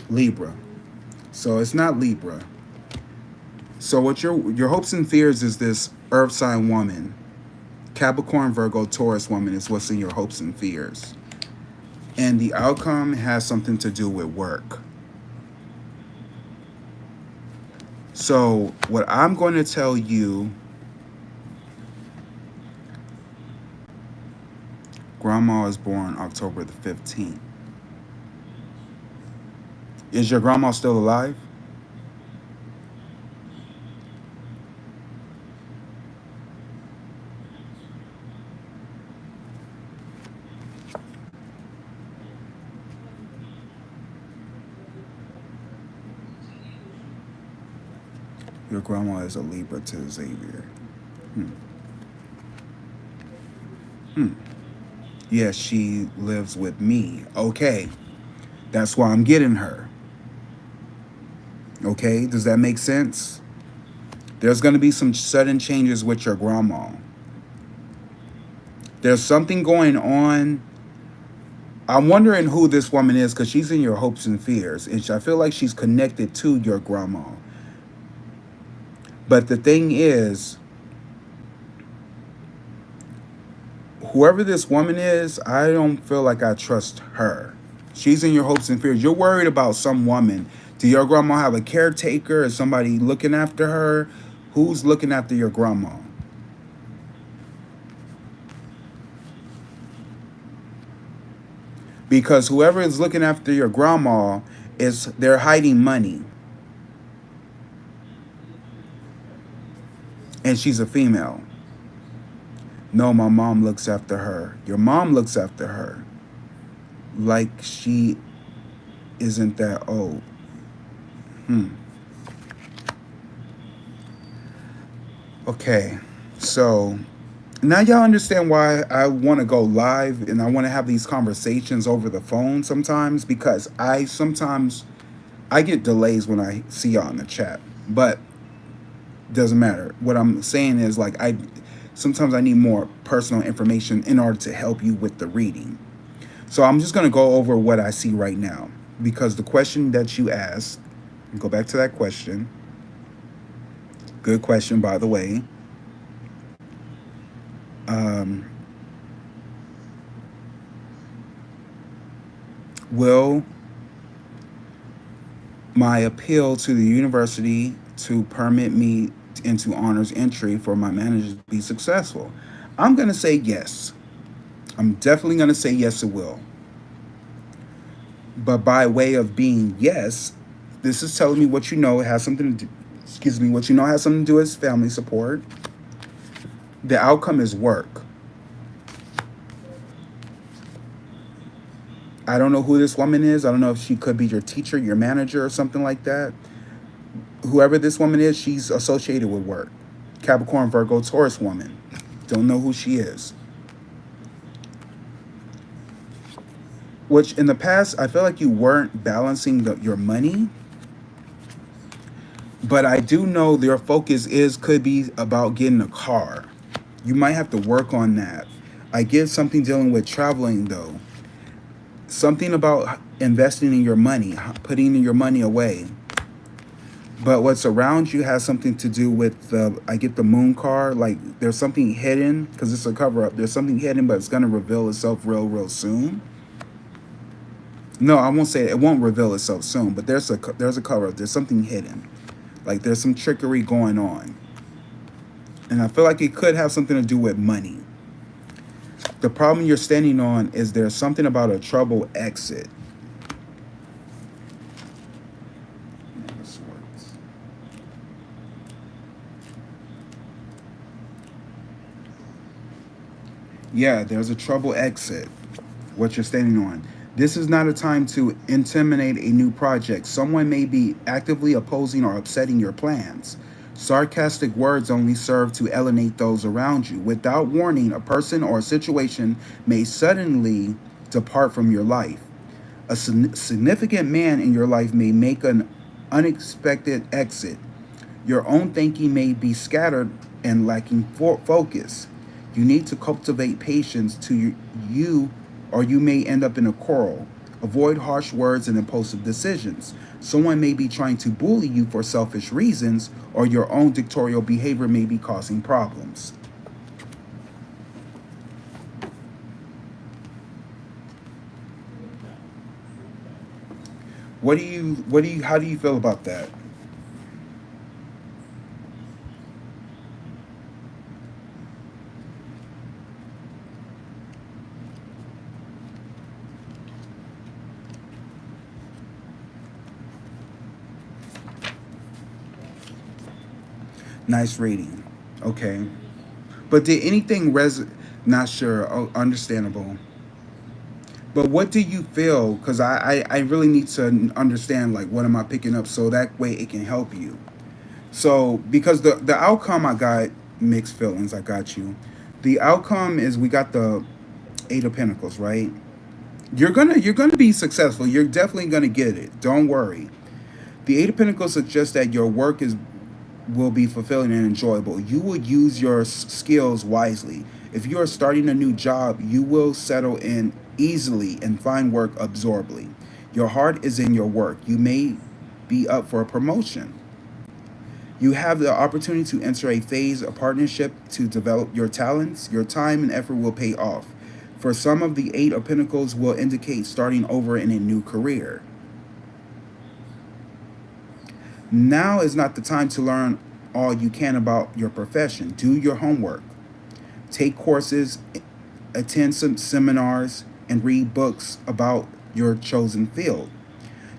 Libra. So it's not Libra. So what your hopes and fears is this earth sign woman. Capricorn, Virgo, Taurus woman is what's in your hopes and fears. And the outcome has something to do with work. So what I'm going to tell you, grandma is born October the 15th. Is your grandma still alive? Your grandma is a Libra to Xavier. Yes, she lives with me. Okay. That's why I'm getting her. Okay, does that make sense? There's going to be some sudden changes with your grandma. There's something going on. I'm wondering who this woman is because she's in your hopes and fears. And I feel like she's connected to your grandma. But the thing is, whoever this woman is, I don't feel like I trust her. She's in your hopes and fears. You're worried about some woman. Do your grandma have a caretaker? Is somebody looking after her? Who's looking after your grandma? Because whoever is looking after your grandma they're hiding money. And she's a female. No, my mom looks after her. Your mom looks after her. Like she isn't that old. Okay, so now y'all understand why I want to go live and I want to have these conversations over the phone sometimes, because I get delays when I see y'all in the chat, but doesn't matter. What I'm saying is, like, sometimes I need more personal information in order to help you with the reading. So I'm just going to go over what I see right now, because the question that you asked, go back to that question. Good question, by the way. Will my appeal to the university to permit me into honors entry for my managers be successful? I'm going to say yes. I'm definitely going to say yes, it will. But by way of being yes, this is telling me what you know has something to do, what you know has something to do with family support. The outcome is work. I don't know who this woman is. I don't know if she could be your teacher, your manager, or something like that. Whoever this woman is, she's associated with work. Capricorn, Virgo, Taurus woman. Don't know who she is. Which in the past, I feel like you weren't balancing your money. But I do know their focus could be about getting a car. You might have to work on that. I get something dealing with traveling, though. Something about investing in your money, putting your money away. But what's around you has something to do with I get the moon card. Like, there's something hidden, because it's a cover-up. There's something hidden, but it's going to reveal itself real soon. No, I won't say it won't reveal itself soon, but there's a cover-up. There's something hidden. Like, there's some trickery going on. And I feel like it could have something to do with money. The problem you're standing on is there's something about a trouble exit. Yeah, there's a trouble exit. What you're standing on. This is not a time to intimidate a new project. Someone may be actively opposing or upsetting your plans. Sarcastic words only serve to alienate those around you. Without warning, a person or a situation may suddenly depart from your life. A significant man in your life may make an unexpected exit. Your own thinking may be scattered and lacking focus. You need to cultivate patience to you, or you may end up in a quarrel. Avoid harsh words and impulsive decisions. Someone may be trying to bully you for selfish reasons, or your own dictatorial behavior may be causing problems. How do you feel about that? Nice reading. Okay. But did anything not sure. Oh, understandable. But what do you feel? Because I really need to understand, like, what am I picking up so that way it can help you. So because the outcome, I got mixed feelings. I got you. The outcome is we got the Eight of Pentacles, right? You're gonna be successful. You're definitely gonna get it. Don't worry. The Eight of Pentacles suggests that your work is will be fulfilling and enjoyable. You will use your skills wisely. If you are starting a new job, you will settle in easily and find work absorbably. Your heart is in your work. You may be up for a promotion. You have the opportunity to enter a phase of partnership to develop your talents. Your time and effort will pay off. For some of the Eight of Pentacles will indicate starting over in a new career. Now is not the time to learn all you can about your profession. Do your homework. Take courses, attend some seminars, and read books about your chosen field.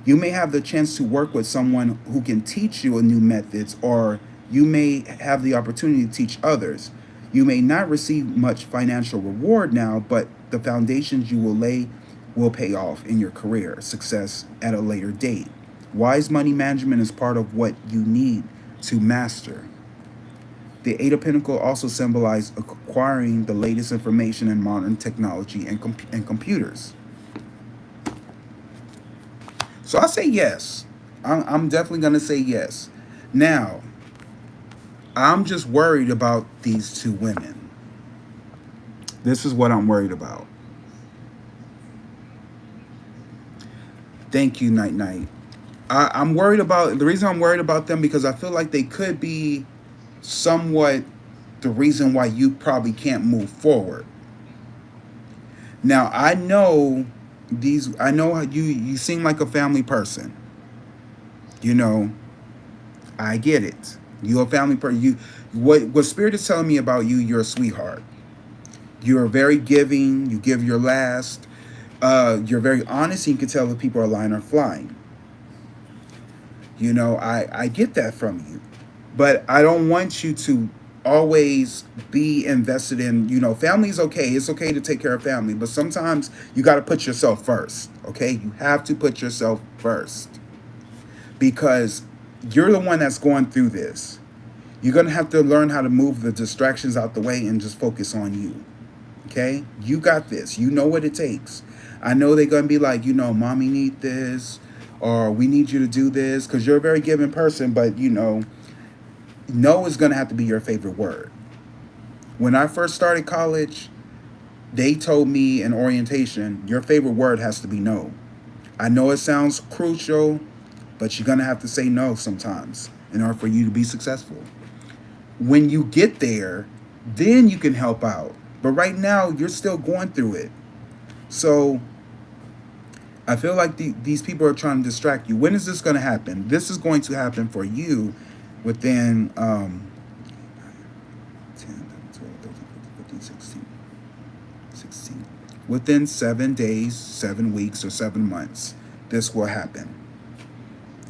You may have the chance to work with someone who can teach you new methods, or you may have the opportunity to teach others. You may not receive much financial reward now, but the foundations you will lay will pay off in your career success at a later date. Wise money management is part of what you need to master. The Eight of Pentacles also symbolize acquiring the latest information in modern technology and computers. So I say yes. I'm definitely going to say yes. Now, I'm just worried about these two women. This is what I'm worried about. Thank you, Night Night. I'm worried about, the reason I'm worried about them because I feel like they could be somewhat the reason why you probably can't move forward. Now, I know how you seem like a family person. You know, I get it. You're a family person. What Spirit is telling me about you, you're a sweetheart. You're very giving, you give your last. You're very honest, and you can tell if people are lying or flying. You know, I get that from you. But I don't want you to always be invested in, family is okay. It's okay to take care of family. But sometimes you got to put yourself first, okay? You have to put yourself first. Because you're the one that's going through this. You're going to have to learn how to move the distractions out the way and just focus on you, okay? You got this. You know what it takes. I know they're going to be like, mommy need this, or we need you to do this, because you're a very giving person, but, no is going to have to be your favorite word. When I first started college, they told me in orientation, your favorite word has to be no. I know it sounds crucial, but you're going to have to say no sometimes in order for you to be successful. When you get there, then you can help out. But right now, you're still going through it. So I feel like these people are trying to distract you. When is this going to happen? This is going to happen for you within 10, 12, 13, 14, 15, 16. Within 7 days, 7 weeks, or 7 months, this will happen.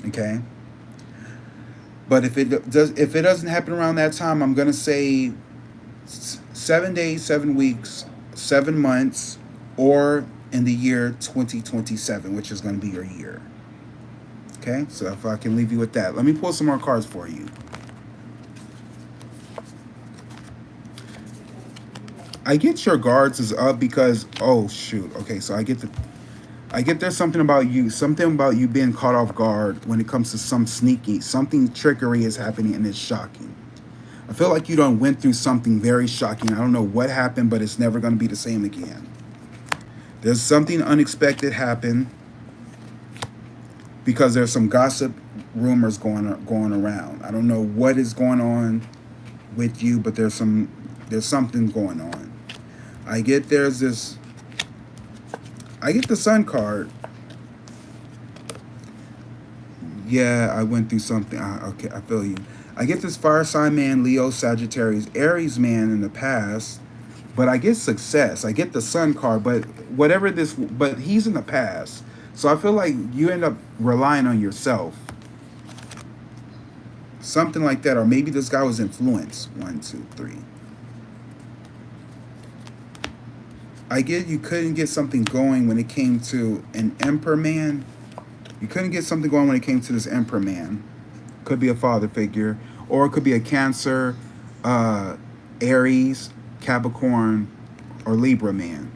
Okay? But if it doesn't happen around that time, I'm going to say 7 days, 7 weeks, 7 months, or in the year 2027, which is going to be your year. Okay, so if I can leave you with that. Let me pull some more cards for you. I get your guards is up because, oh shoot. Okay, so I get there's something about you being caught off guard when it comes to something trickery is happening and it's shocking. I feel like you done went through something very shocking. I don't know what happened, but it's never going to be the same again. There's something unexpected happened. Because there's some gossip rumors going around. I don't know what is going on with you, but there's something going on. I get the Sun card. Yeah, I went through something. Okay, I feel you. I get this fire sign man, Leo, Sagittarius, Aries man in the past, but I get success. I get the Sun card, but he's in the past. So I feel like you end up relying on yourself. Something like that. Or maybe this guy was influenced. 1, 2, 3. I get you couldn't get something going when it came to an Emperor man. You couldn't get something going when it came to this Emperor man. Could be a father figure. or it could be a Cancer, Aries, Capricorn, or Libra man.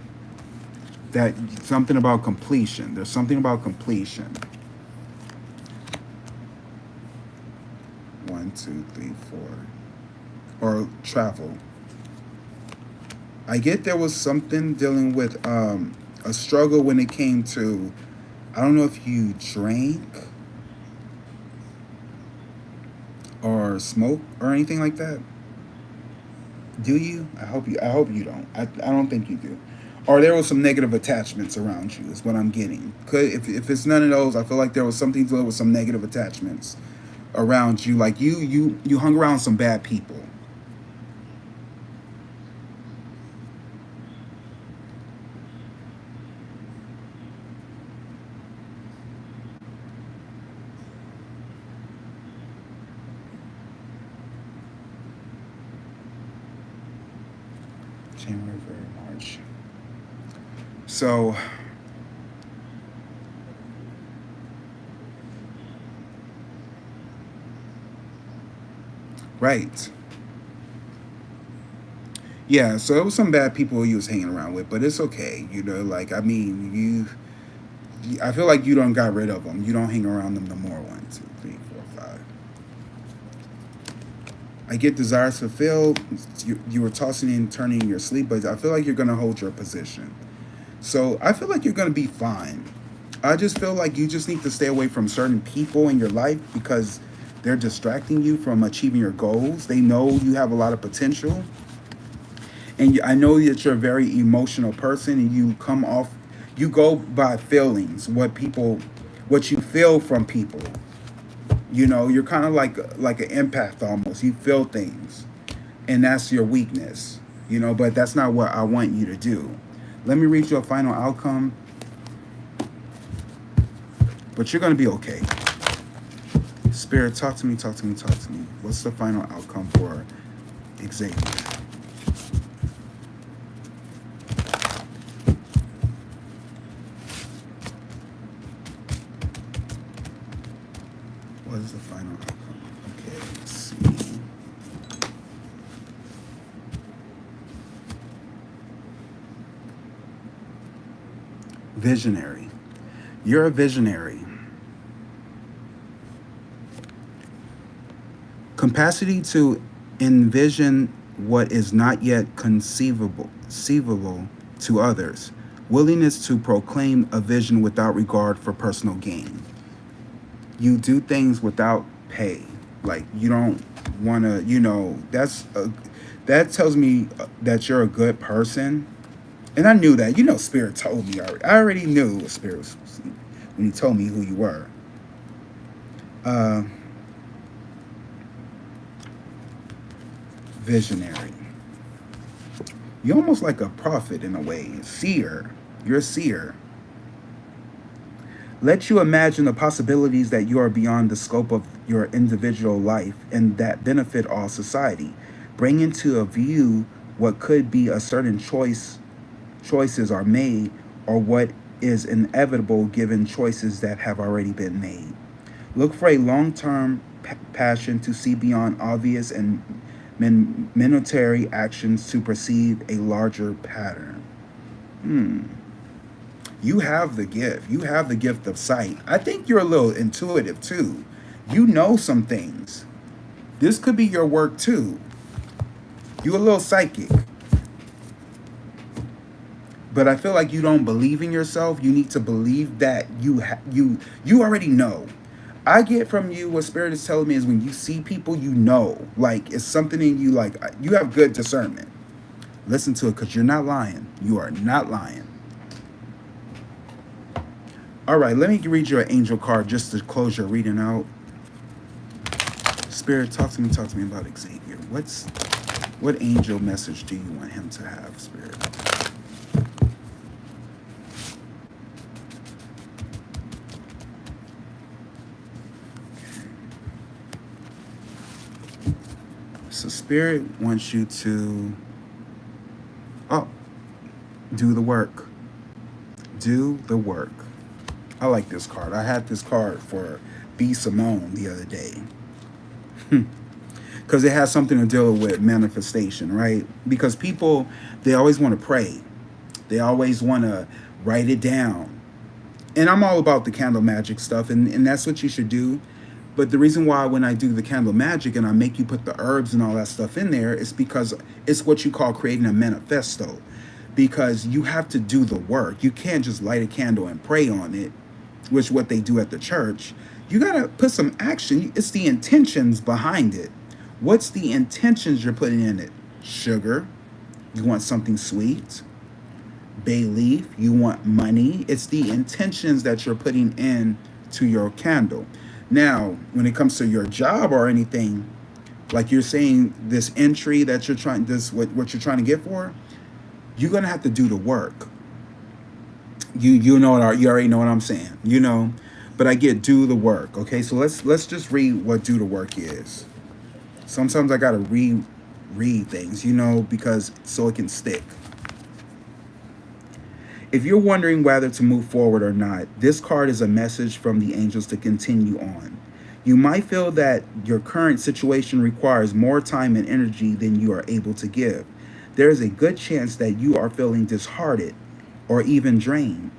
That something about completion. There's something about completion. 1, 2, 3, 4. Or travel. I get there was something dealing with a struggle when it came to, I don't know if you drank or smoke or anything like that. Do you? I hope you don't. I don't think you do. Or there was some negative attachments around you is what I'm getting. If it's none of those, I feel like there was something to do with some negative attachments around you. Like you hung around some bad people. January, February, March. So right. Yeah, so it was some bad people you was hanging around with, but it's okay, like I mean, I feel like you don't got rid of them. You don't hang around them no more. 1, 2, 3, 4, 5. I get desires fulfilled. You were tossing and turning in your sleep, but I feel like you're gonna hold your position. So I feel like you're gonna be fine. I just feel like you just need to stay away from certain people in your life because they're distracting you from achieving your goals. They know you have a lot of potential. And I know that you're a very emotional person and you go by feelings, what you feel from people. You're kind of like an empath almost. You feel things and that's your weakness, but that's not what I want you to do. Let me read your final outcome. But you're going to be okay. Spirit, talk to me. What's the final outcome for Xavier? What is the final outcome? Okay, let's see. Visionary. You're a visionary. Capacity to envision what is not yet conceivable to others. Willingness to proclaim a vision without regard for personal gain. You do things without pay. Like you don't want to, that tells me that you're a good person. And I knew that. Spirit told me already. I already knew what Spirit was when he told me who you were. Visionary. You're almost like a prophet in a way. Seer. You're a seer. Let you imagine the possibilities that you are beyond the scope of your individual life and that benefit all society. Bring into a view what could be a certain choices are made or what is inevitable given choices that have already been made. Look for a long-term passion to see beyond obvious and monetary actions to perceive a larger pattern. You have the gift. You have the gift of sight. I think you're a little intuitive too. You know some things. This could be your work too. You're a little psychic. But I feel like you don't believe in yourself. You need to believe that you already know. I get from you what Spirit is telling me is when you see people, like it's something in you, like you have good discernment. Listen to it because you're not lying. You are not lying. All right, let me read your angel card just to close your reading out. Spirit, talk to me about Xavier. What angel message do you want him to have, Spirit? So Spirit wants you to do the work. Do the work. I like this card. I had this card for B. Simone the other day. because it has something to deal with manifestation, right? Because people, they always want to pray. They always want to write it down. And I'm all about the candle magic stuff, and that's what you should do. But the reason why when I do the candle magic and I make you put the herbs and all that stuff in there is because it's what you call creating a manifesto. Because you have to do the work. You can't just light a candle and pray on it, which is what they do at the church. You got to put some action. It's the intentions behind it. What's the intentions you're putting in it? Sugar. You want something sweet. Bay leaf. You want money. It's the intentions that you're putting in to your candle. Now, when it comes to your job or anything, like you're saying, this entry that you're trying, what you're trying to get for, you're gonna have to do the work. You know what, you already know what I'm saying, you know. But I get do the work. Okay, so let's just read what do the work is. Sometimes I gotta read things, you know, because so it can stick. If you're wondering whether to move forward or not, this card is a message from the angels to continue on. You might feel that your current situation requires more time and energy than you are able to give. There is a good chance that you are feeling disheartened or even drained.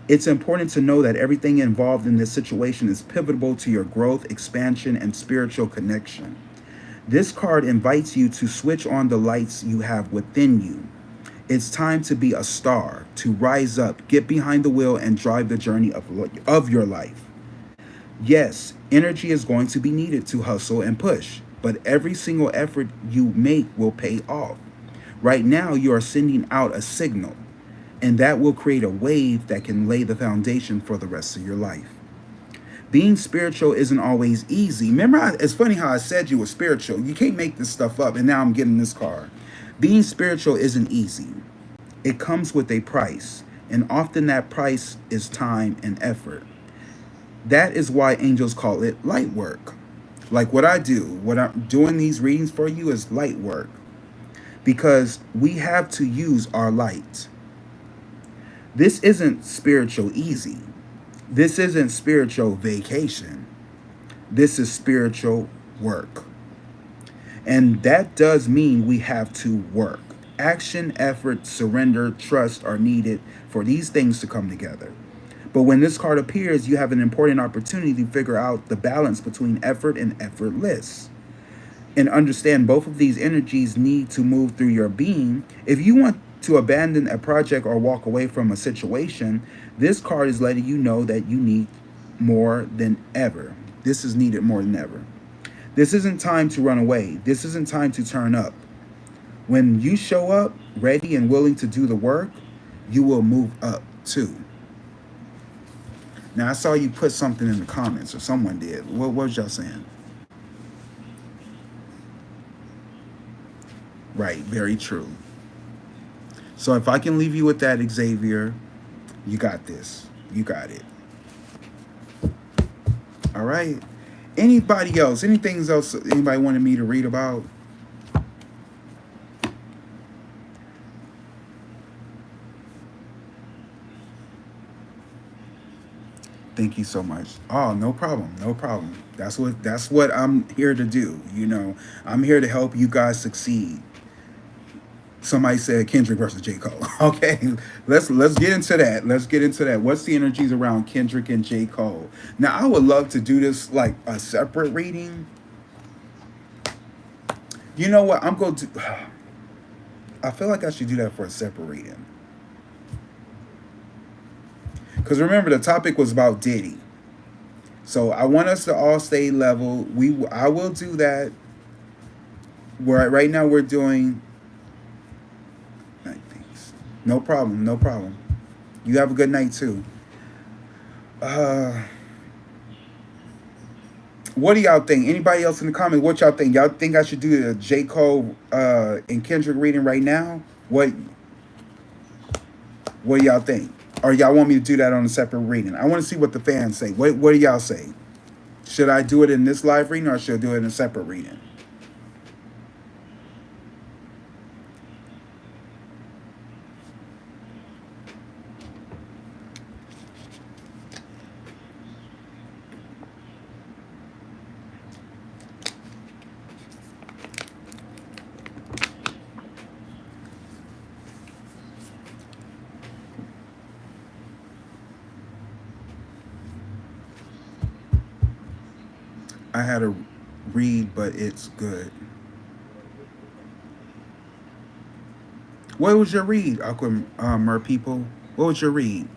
It's important to know that everything involved in this situation is pivotal to your growth, expansion, and spiritual connection. This card invites you to switch on the lights you have within you. It's time to be a star, to rise up, get behind the wheel, and drive the journey of your life. Yes, energy is going to be needed to hustle and push, but every single effort you make will pay off. Right now, you are sending out a signal, and that will create a wave that can lay the foundation for the rest of your life. Being spiritual isn't always easy. Remember, it's funny how I said you were spiritual. You can't make this stuff up, and now I'm getting this card. Being spiritual isn't easy. It comes with a price, and often that price is time and effort. That is why angels call it light work. Like what I do, what I'm doing these readings for you is light work, because we have to use our light. This isn't spiritual easy. This isn't spiritual vacation. This is spiritual work. And that does mean we have to work. Action, effort, surrender, trust are needed for these things to come together. But when this card appears, you have an important opportunity to figure out the balance between effort and effortless. And understand both of these energies need to move through your being. If you want to abandon a project or walk away from a situation, this card is letting you know that you need more than ever. This is needed more than ever. This isn't time to run away. This isn't time to turn up. When you show up ready and willing to do the work, you will move up too. Now, I saw you put something in the comments, or someone did. What was y'all saying? Right, very true. So if I can leave you with that, Xavier, you got this. You got it. All right. Anybody else? Anything else anybody wanted me to read about? Thank you so much. Oh, no problem. No problem. That's what I'm here to do. You know, I'm here to help you guys succeed. Somebody said Kendrick versus J. Cole. Okay, let's get into that. Let's get into that. What's the energies around Kendrick and J. Cole? Now, I would love to do this like a separate reading. You know what? I'm going to. I feel like I should do that for a separate reading. Because remember, the topic was about Diddy. So I want us to all stay level. I will do that. Right now we're doing. No problem. No problem. You have a good night too. What do y'all think? Anybody else in the comments? What y'all think? Y'all think I should do the J. Cole and Kendrick reading right now? What do y'all think? Or y'all want me to do that on a separate reading? I want to see what the fans say. What do y'all say? Should I do it in this live reading, or should I do it in a separate reading? I had a read, but it's good. What was your read, Aqua Mer people? What was your read?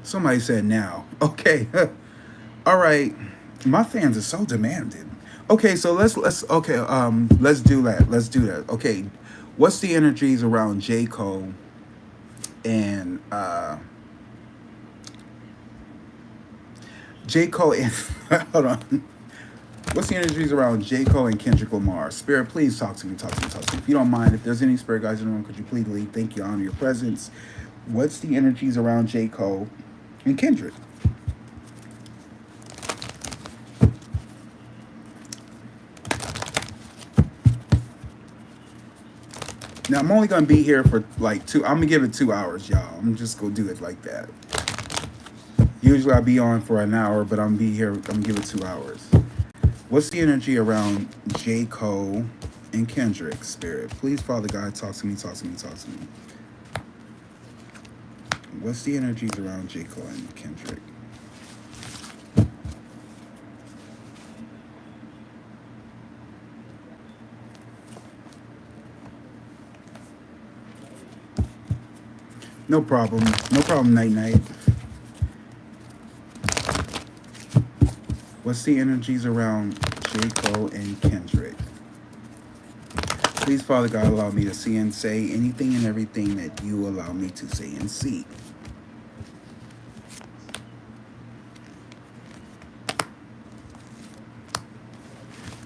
Somebody said now. Okay. All right. My fans are so demanding. Okay, so let's do that. Let's do that. Okay. What's the energies around J. Cole and J. Cole and hold on. What's the energies around J. Cole and Kendrick Lamar? Spirit, please talk to me, talk to me, talk to me. If you don't mind, if there's any spirit guys in the room, could you please leave? Thank you, honor your presence. What's the energies around J. Cole and Kendrick? Now I'm only gonna be here for like I'm gonna give it 2 hours, y'all. I'm just gonna do it like that. Usually I'll be on for an hour, but I'm gonna be here. I'm gonna give it 2 hours. What's the energy around J. Cole and Kendrick? Spirit, please, Father God, talk to me, talk to me, talk to me. What's the energies around J. Cole and Kendrick? No problem. No problem, Night Night. What's the energies around J. Cole and Kendrick? Please, Father God, allow me to see and say anything and everything that you allow me to say and see.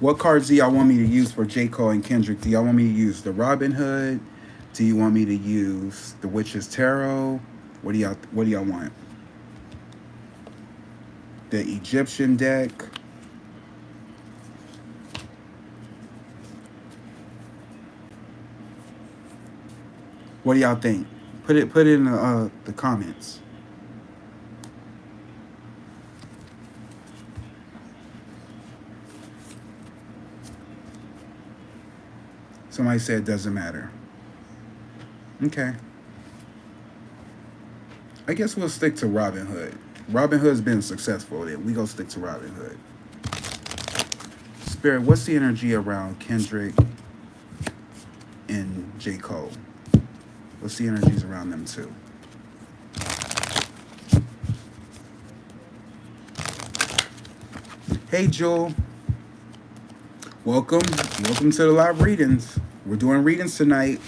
What cards do y'all want me to use for J. Cole and Kendrick? Do y'all want me to use the Robin Hood? Do you want me to use the Witch's Tarot? What do y'all want? The Egyptian deck? What do y'all think? Put it in the comments. Somebody said it doesn't matter. Okay. I guess we'll stick to Robin Hood. Robin Hood's been successful. Then we gonna stick to Robin Hood. Spirit, what's the energy around Kendrick and J. Cole? What's the energies around them two? Hey, Jewel. Welcome. Welcome to the live readings. We're doing readings tonight.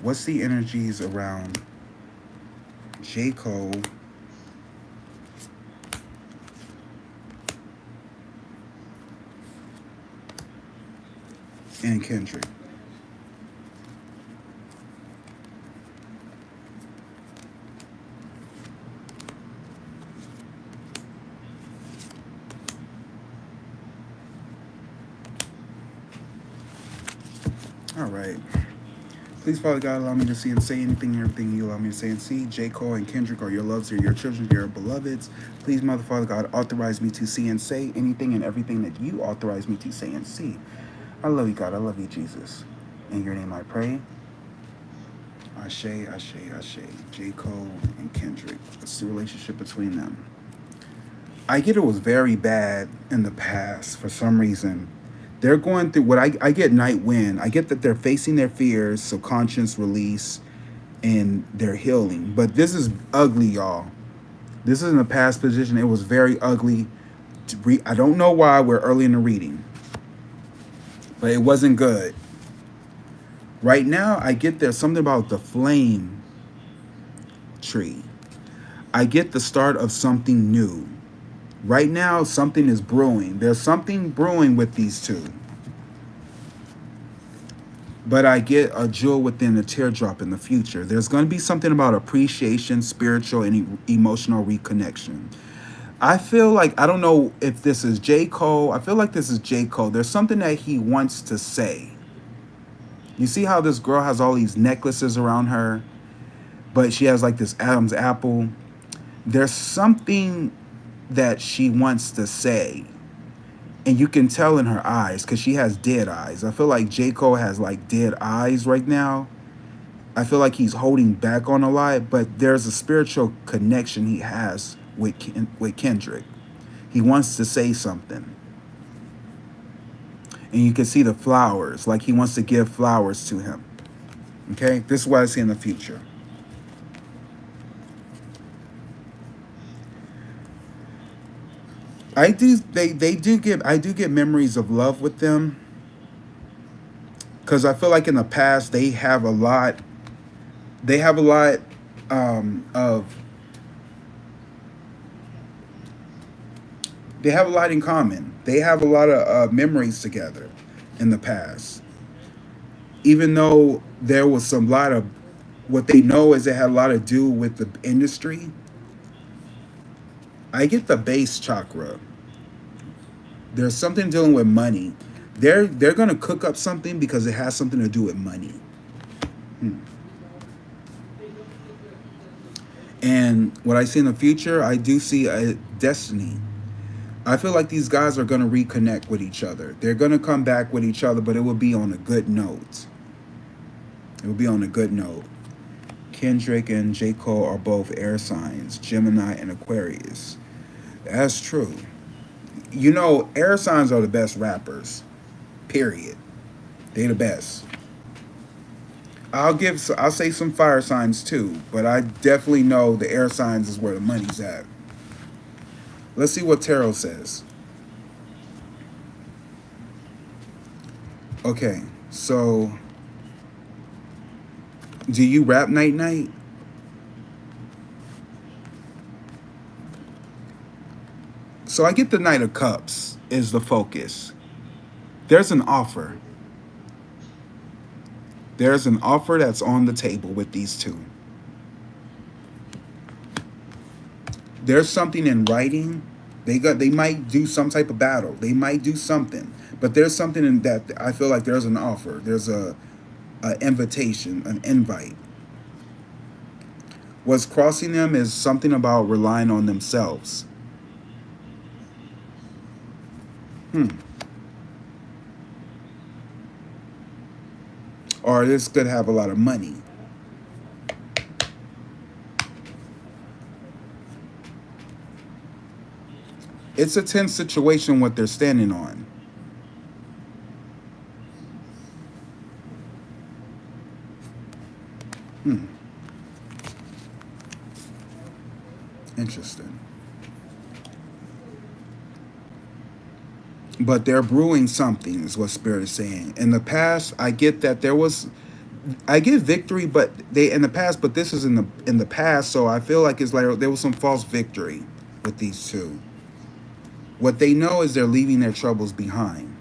What's the energies around J. Cole and Kendrick? All right. Please, Father God, allow me to see and say anything and everything you allow me to say and see. J. Cole and Kendrick are your loves, are your children, your beloveds. Please, Mother, Father God, authorize me to see and say anything and everything that you authorize me to say and see. I love you, God. I love you, Jesus. In your name I pray. Ashe, Ashe, Ashe. J. Cole and Kendrick. What's the relationship between them? I get it was very bad in the past for some reason. They're going through what I get night wind. I get that they're facing their fears, subconscious release, and they're healing. But this is ugly, y'all. This is in a past position. It was very ugly. I don't know why. We're early in the reading. But it wasn't good. Right now, I get there's something about the flame tree. I get the start of something new. Right now, something is brewing. There's something brewing with these two. But I get a jewel within a teardrop in the future. There's going to be something about appreciation, spiritual, and emotional reconnection. I feel like, I don't know if this is J. Cole. I feel like this is J. Cole. There's something that he wants to say. You see how this girl has all these necklaces around her, but she has like this Adam's apple. There's something that she wants to say, and you can tell in her eyes because she has dead eyes. I feel like J. Cole has like dead eyes right now. I feel like he's holding back on a lot, but there's a spiritual connection he has with Kendrick. He wants to say something. And you can see the flowers, like he wants to give flowers to him. Okay? This is what I see in the future. I do get memories of love with them. Because I feel like in the past they have a lot in common. They have a lot of memories together in the past. Even though there was some lot of, what they know is it had a lot to do with the industry. I get the base chakra. There's something dealing with money. They're gonna cook up something because it has something to do with money. And what I see in the future, I do see a destiny. I feel like these guys are going to reconnect with each other. They're going to come back with each other, but it will be on a good note. It will be on a good note. Kendrick and J. Cole are both air signs, Gemini and Aquarius. That's true. You know, air signs are the best rappers. Period. They're the best. I'll say some fire signs too, but I definitely know the air signs is where the money's at. Let's see what tarot says. Okay, so do you rap night night? So I get the Knight of Cups is the focus. There's an offer. There's an offer that's on the table with these two. There's something in writing. They might do some type of battle. They might do something. But there's something in that I feel like there's an offer. There's a invitation, an invite. What's crossing them is something about relying on themselves. Or this could have a lot of money. It's a tense situation what they're standing on. Interesting. But they're brewing something, is what Spirit is saying. In the past, I get that I get victory, but in the past, but this is in the past, so I feel like it's like there was some false victory with these two. What they know is they're leaving their troubles behind.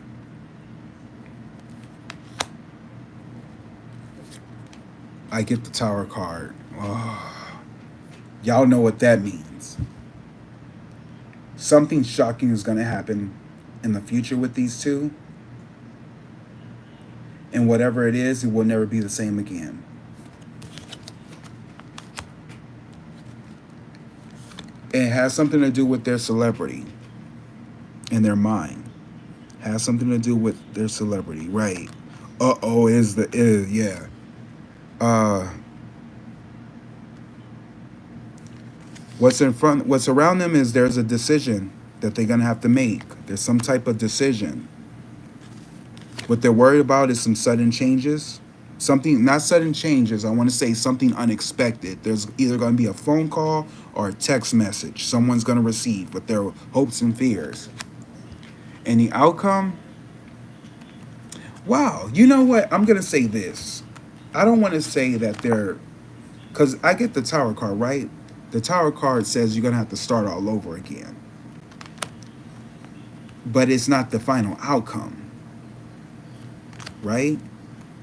I get the Tower card. Oh, y'all know what that means. Something shocking is going to happen in the future with these two. And whatever it is, it will never be the same again. It has something to do with their celebrity in their mind. Has something to do with their celebrity, right? Yeah. What's around them is there's a decision that they're gonna have to make. There's some type of decision. What they're worried about is some sudden changes. Something, not sudden changes, I want to say something unexpected. There's either going to be a phone call or a text message someone's going to receive with their hopes and fears. And the outcome, wow, you know what? I'm going to say this. I don't want to say that because I get the Tower card, right? The Tower card says you're going to have to start all over again. But it's not the final outcome, right?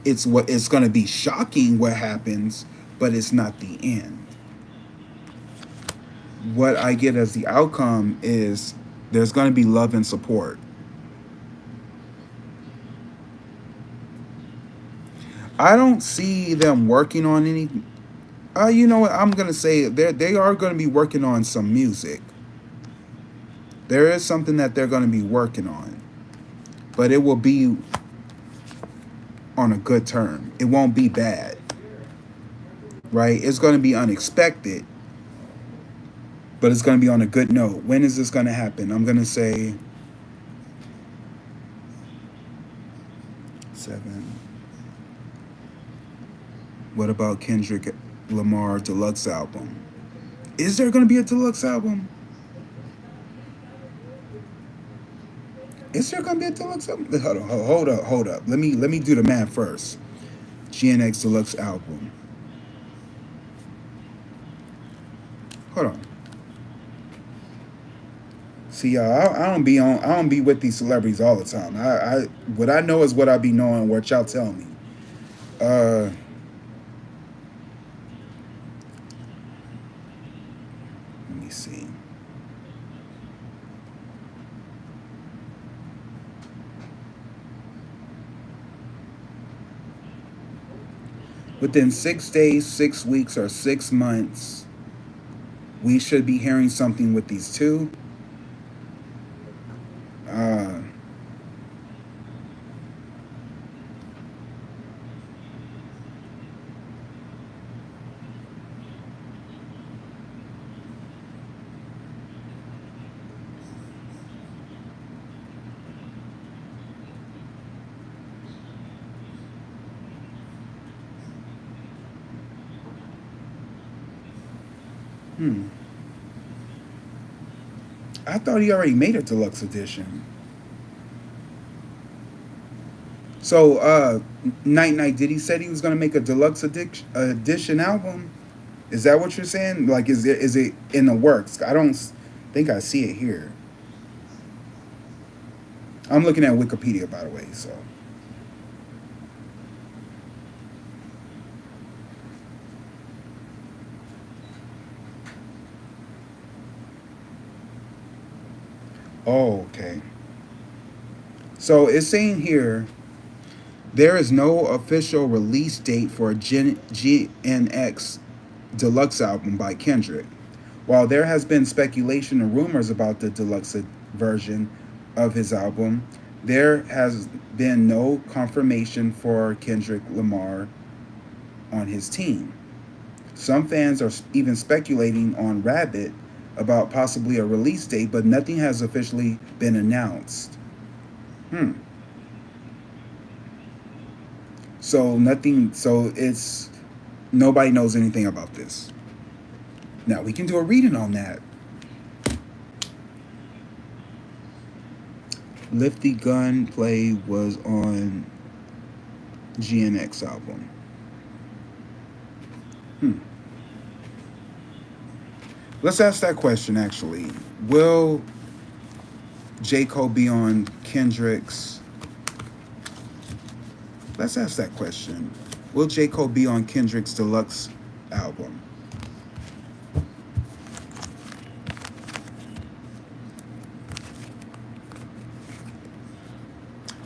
It's going to be shocking what happens, but it's not the end. What I get as the outcome is there's going to be love and support. I don't see them working on any. You know what? I'm gonna say they are gonna be working on some music. There is something that they're gonna be working on, but it will be on a good term. It won't be bad, right? It's gonna be unexpected, but it's gonna be on a good note. When is this gonna happen? I'm gonna say 7. What about Kendrick Lamar deluxe album? Is there gonna be a deluxe album? Is there gonna be a deluxe album? Hold up. Let me do the math first. GNX deluxe album. Hold on. See, y'all, I don't be with these celebrities all the time. What I know is what I be knowing. What y'all tell me. Let me see. Within 6 days, 6 weeks, or 6 months, we should be hearing something with these two. I thought he already made a deluxe edition. So, Night Night, did he said he was gonna make a deluxe edition album? Is that what you're saying? Like, is it in the works? I don't think I see it here. I'm looking at Wikipedia, by the way. So, oh, okay. So it's saying here there is no official release date for a GNX deluxe album by Kendrick. While there has been speculation and rumors about the deluxe version of his album, there has been no confirmation for Kendrick Lamar on his team. Some fans are even speculating on Rabbit about possibly a release date, but nothing has officially been announced. So it's nobody knows anything about this. Now we can do a reading on that. Lifty Gunplay was on GNX album. Let's ask that question actually. Will J. Cole be on Kendrick's? Let's ask that question. Will J. Cole be on Kendrick's deluxe album?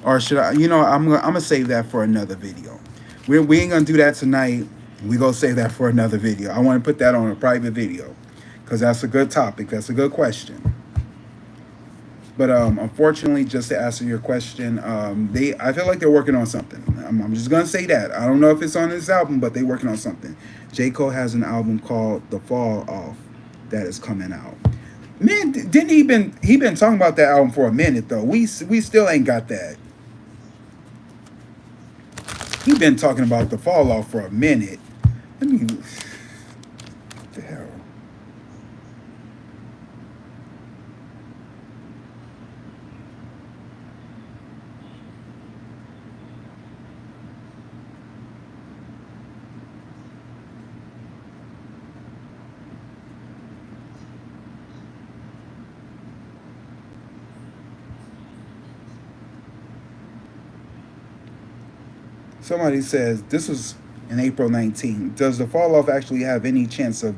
Or should I, I'm gonna save that for another video. We ain't gonna do that tonight. We gonna save that for another video. I want to put that on a private video because that's a good topic. That's a good question. But unfortunately, just to answer your question, I feel like they're working on something. I'm just gonna say that. I don't know if it's on this album, but they're working on something. J. Cole has an album called The Fall Off that is coming out. Man, didn't he been talking about that album for a minute though? We still ain't got that. He been talking about The Fall Off for a minute. Let me. What the hell? Somebody says, this was in April 19. Does The Fall Off actually have any chance of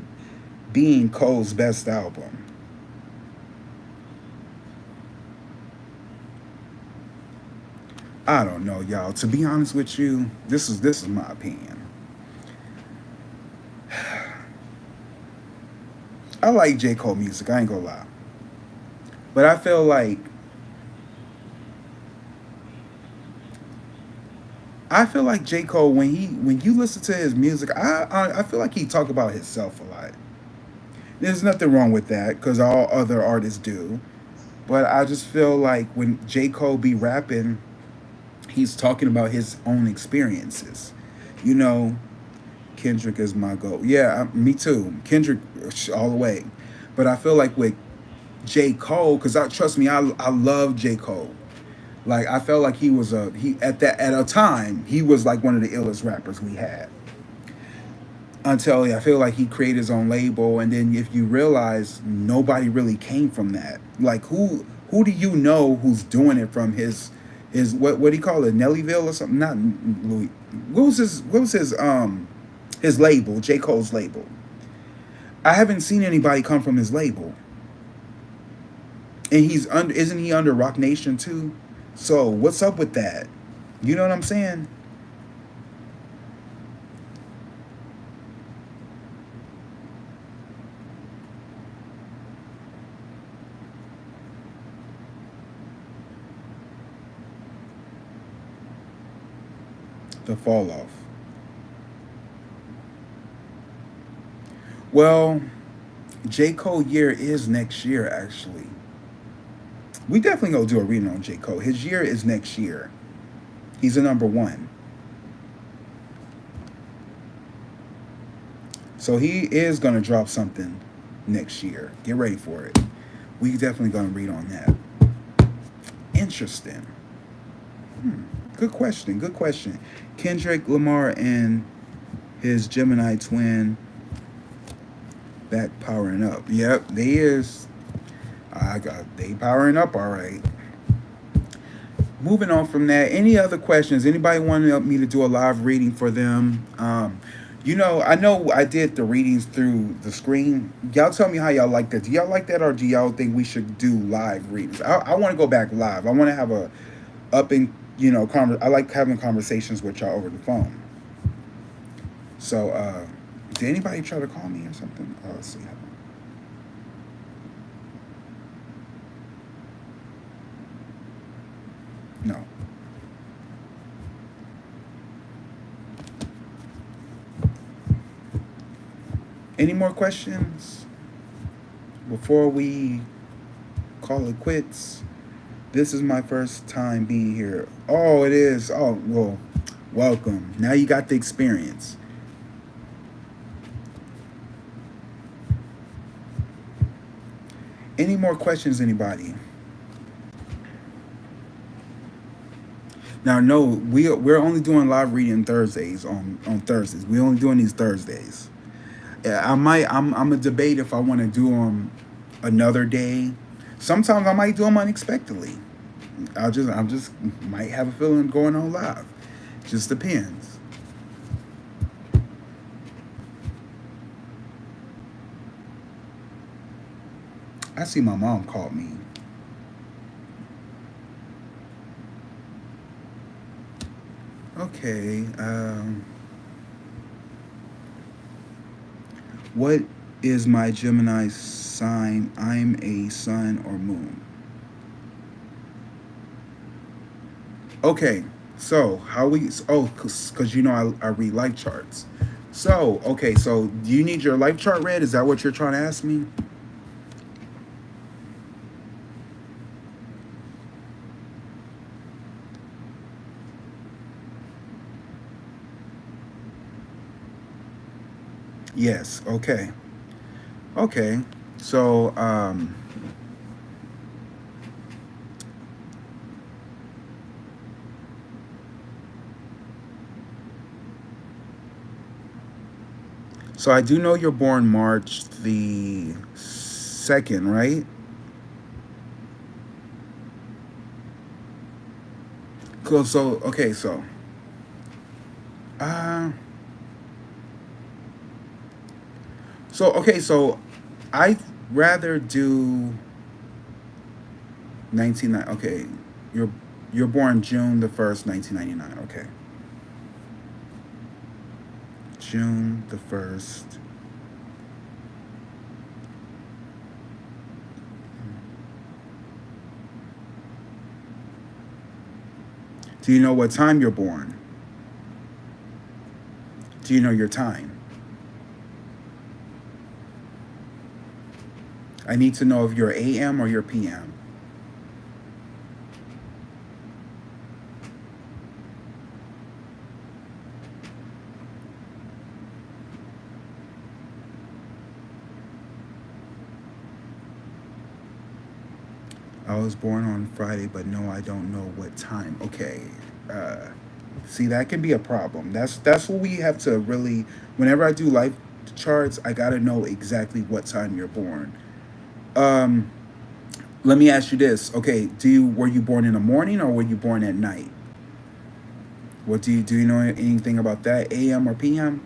being Cole's best album? I don't know, y'all. To be honest with you, this is my opinion. I like J. Cole music, I ain't gonna lie. But I feel like J. Cole, when you listen to his music, I feel like he talk about himself a lot. There's nothing wrong with that because all other artists do. But I just feel like when J. Cole be rapping, he's talking about his own experiences. You know, Kendrick is my goal. Yeah, me too. Kendrick all the way. But I feel like with J. Cole, because trust me, I love J. Cole. Like I felt like he at a time he was like one of the illest rappers we had. Until I feel like he created his own label, and then if you realize nobody really came from that. Like who do you know who's doing it from his what do you call it, Nellyville or something? Not Louis. What was his label, J. Cole's label? I haven't seen anybody come from his label, and isn't he under Rock Nation too? So what's up with that? You know what I'm saying? The fall off. Well, J. Cole year is next year actually. We definitely gonna do a reading on J. Cole. His year is next year. He's a number one. So he is gonna drop something next year. Get ready for it. We definitely gonna read on that. Interesting. Good question. Good question. Kendrick Lamar and his Gemini twin back powering up. Yep, they is. They powering up all right. Moving on from that, any other questions? Anybody want me to do a live reading for them? I know I did the readings through the screen. Y'all tell me how y'all like that. Do y'all like that, or do y'all think we should do live readings? I want to go back live. I want to have a up and I like having conversations with y'all over the phone. So, did anybody try to call me or something? Oh, let's see. No. Any more questions before we call it quits? This is my first time being here. Oh, it is. Oh, well, welcome. Now you got the experience. Any more questions, anybody? Now, no, we're only doing live reading Thursdays on Thursdays. We're only doing these Thursdays. Yeah, I'm a debate if I want to do them another day. Sometimes I might do them unexpectedly. I just might have a feeling going on live. Just depends. I see my mom called me. Okay. What is my Gemini sign? I'm a sun or moon. Okay, so how we? Oh, because I read life charts. So okay, so do you need your life chart read? Is that what you're trying to ask me? Yes. Okay. Okay. So so I do know you're born March the 2nd, right? Cool. So okay. Uh so I'd rather do 19. Okay, you're You're born June the 1st, 1999. Okay. June the 1st. Do you know what time you're born? Do you know your time? I need to know if you're AM or you're PM. I was born on Friday, but no, I don't know what time. Okay. See, that can be a problem. That's what we have to really. Whenever I do life charts, I gotta know exactly what time you're born. Um, Let me ask you this. Okay, were you born in the morning or were you born at night? What do you know anything about that? AM or PM?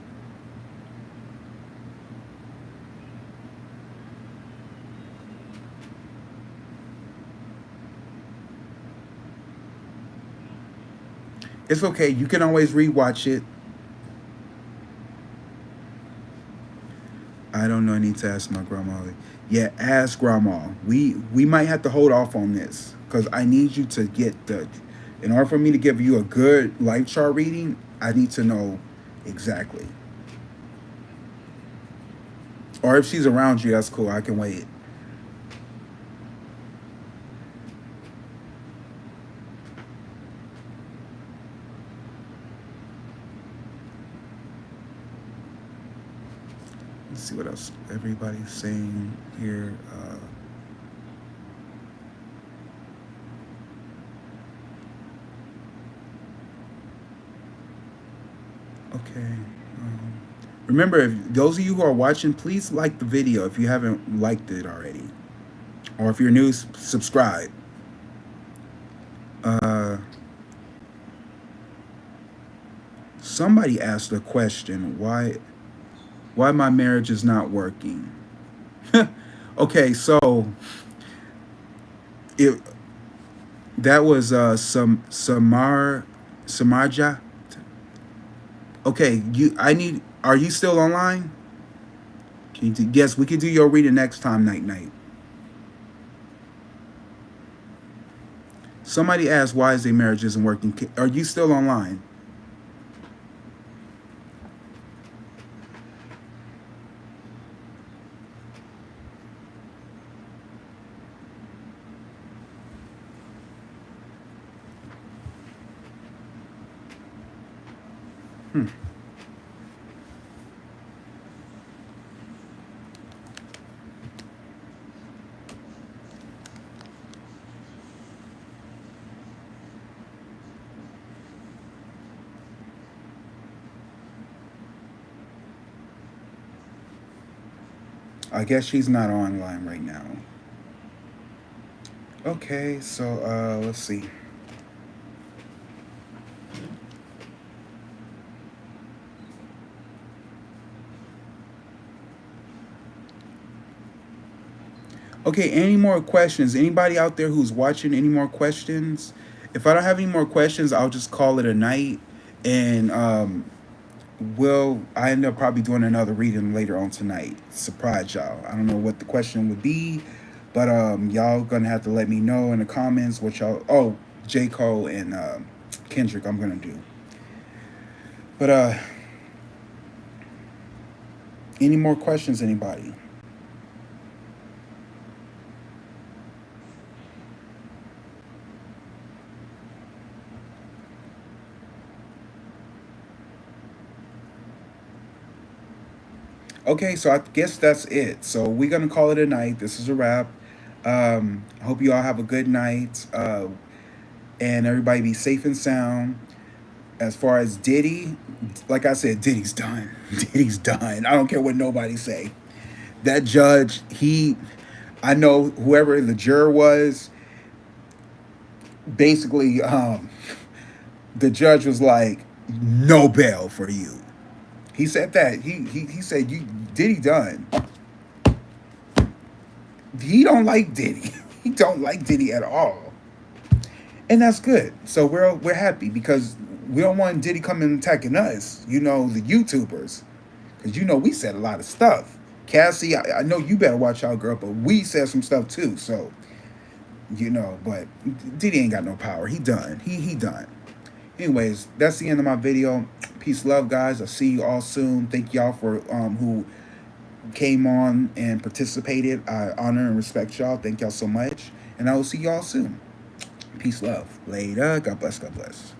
It's okay. You can always rewatch it. I don't know. I need to ask my grandma. Yeah, ask grandma. We might have to hold off on this because I need you to get the. In order for me to give you a good life chart reading, I need to know exactly. Or if she's around you, that's cool. I can wait. Let's see what else everybody's saying here. Okay. Remember, if those of you who are watching, please like the video if you haven't liked it already. Or if you're new, subscribe. Somebody asked a question, why my marriage is not working. Okay, so it that was Samarja. Okay, are you still online? Yes, we can do your reading next time, night. Somebody asked why is their marriage isn't working. Are you still online? I guess she's not online right now. Okay, so let's see. Okay, any more questions? Anybody out there who's watching, any more questions? If I don't have any more questions, I'll just call it a night. And I end up probably doing another reading later on tonight. Surprise y'all. I don't know what the question would be, but y'all gonna have to let me know in the comments what y'all. Oh, J. Cole and Kendrick, I'm gonna do. But any more questions, anybody? Okay, so I guess that's it. So we're gonna call it a night. This is a wrap. I hope you all have a good night, and everybody be safe and sound. As far as Diddy, like I said, Diddy's done. Diddy's done. I don't care what nobody say. That judge, I know whoever the juror was, basically, the judge was like, no bail for you. He said that. He said, Diddy done. He don't like Diddy. He don't like Diddy at all. And that's good. So we're happy because we don't want Diddy coming attacking us, the YouTubers. Because we said a lot of stuff. Cassie, I know you better watch out, girl, but we said some stuff too. So, but Diddy ain't got no power. He done. He done. Anyways, that's the end of my video. Peace, love, guys. I'll see you all soon. Thank y'all for who came on and participated. I honor and respect y'all. Thank y'all so much. And I will see y'all soon. Peace, love. Later. God bless. God bless.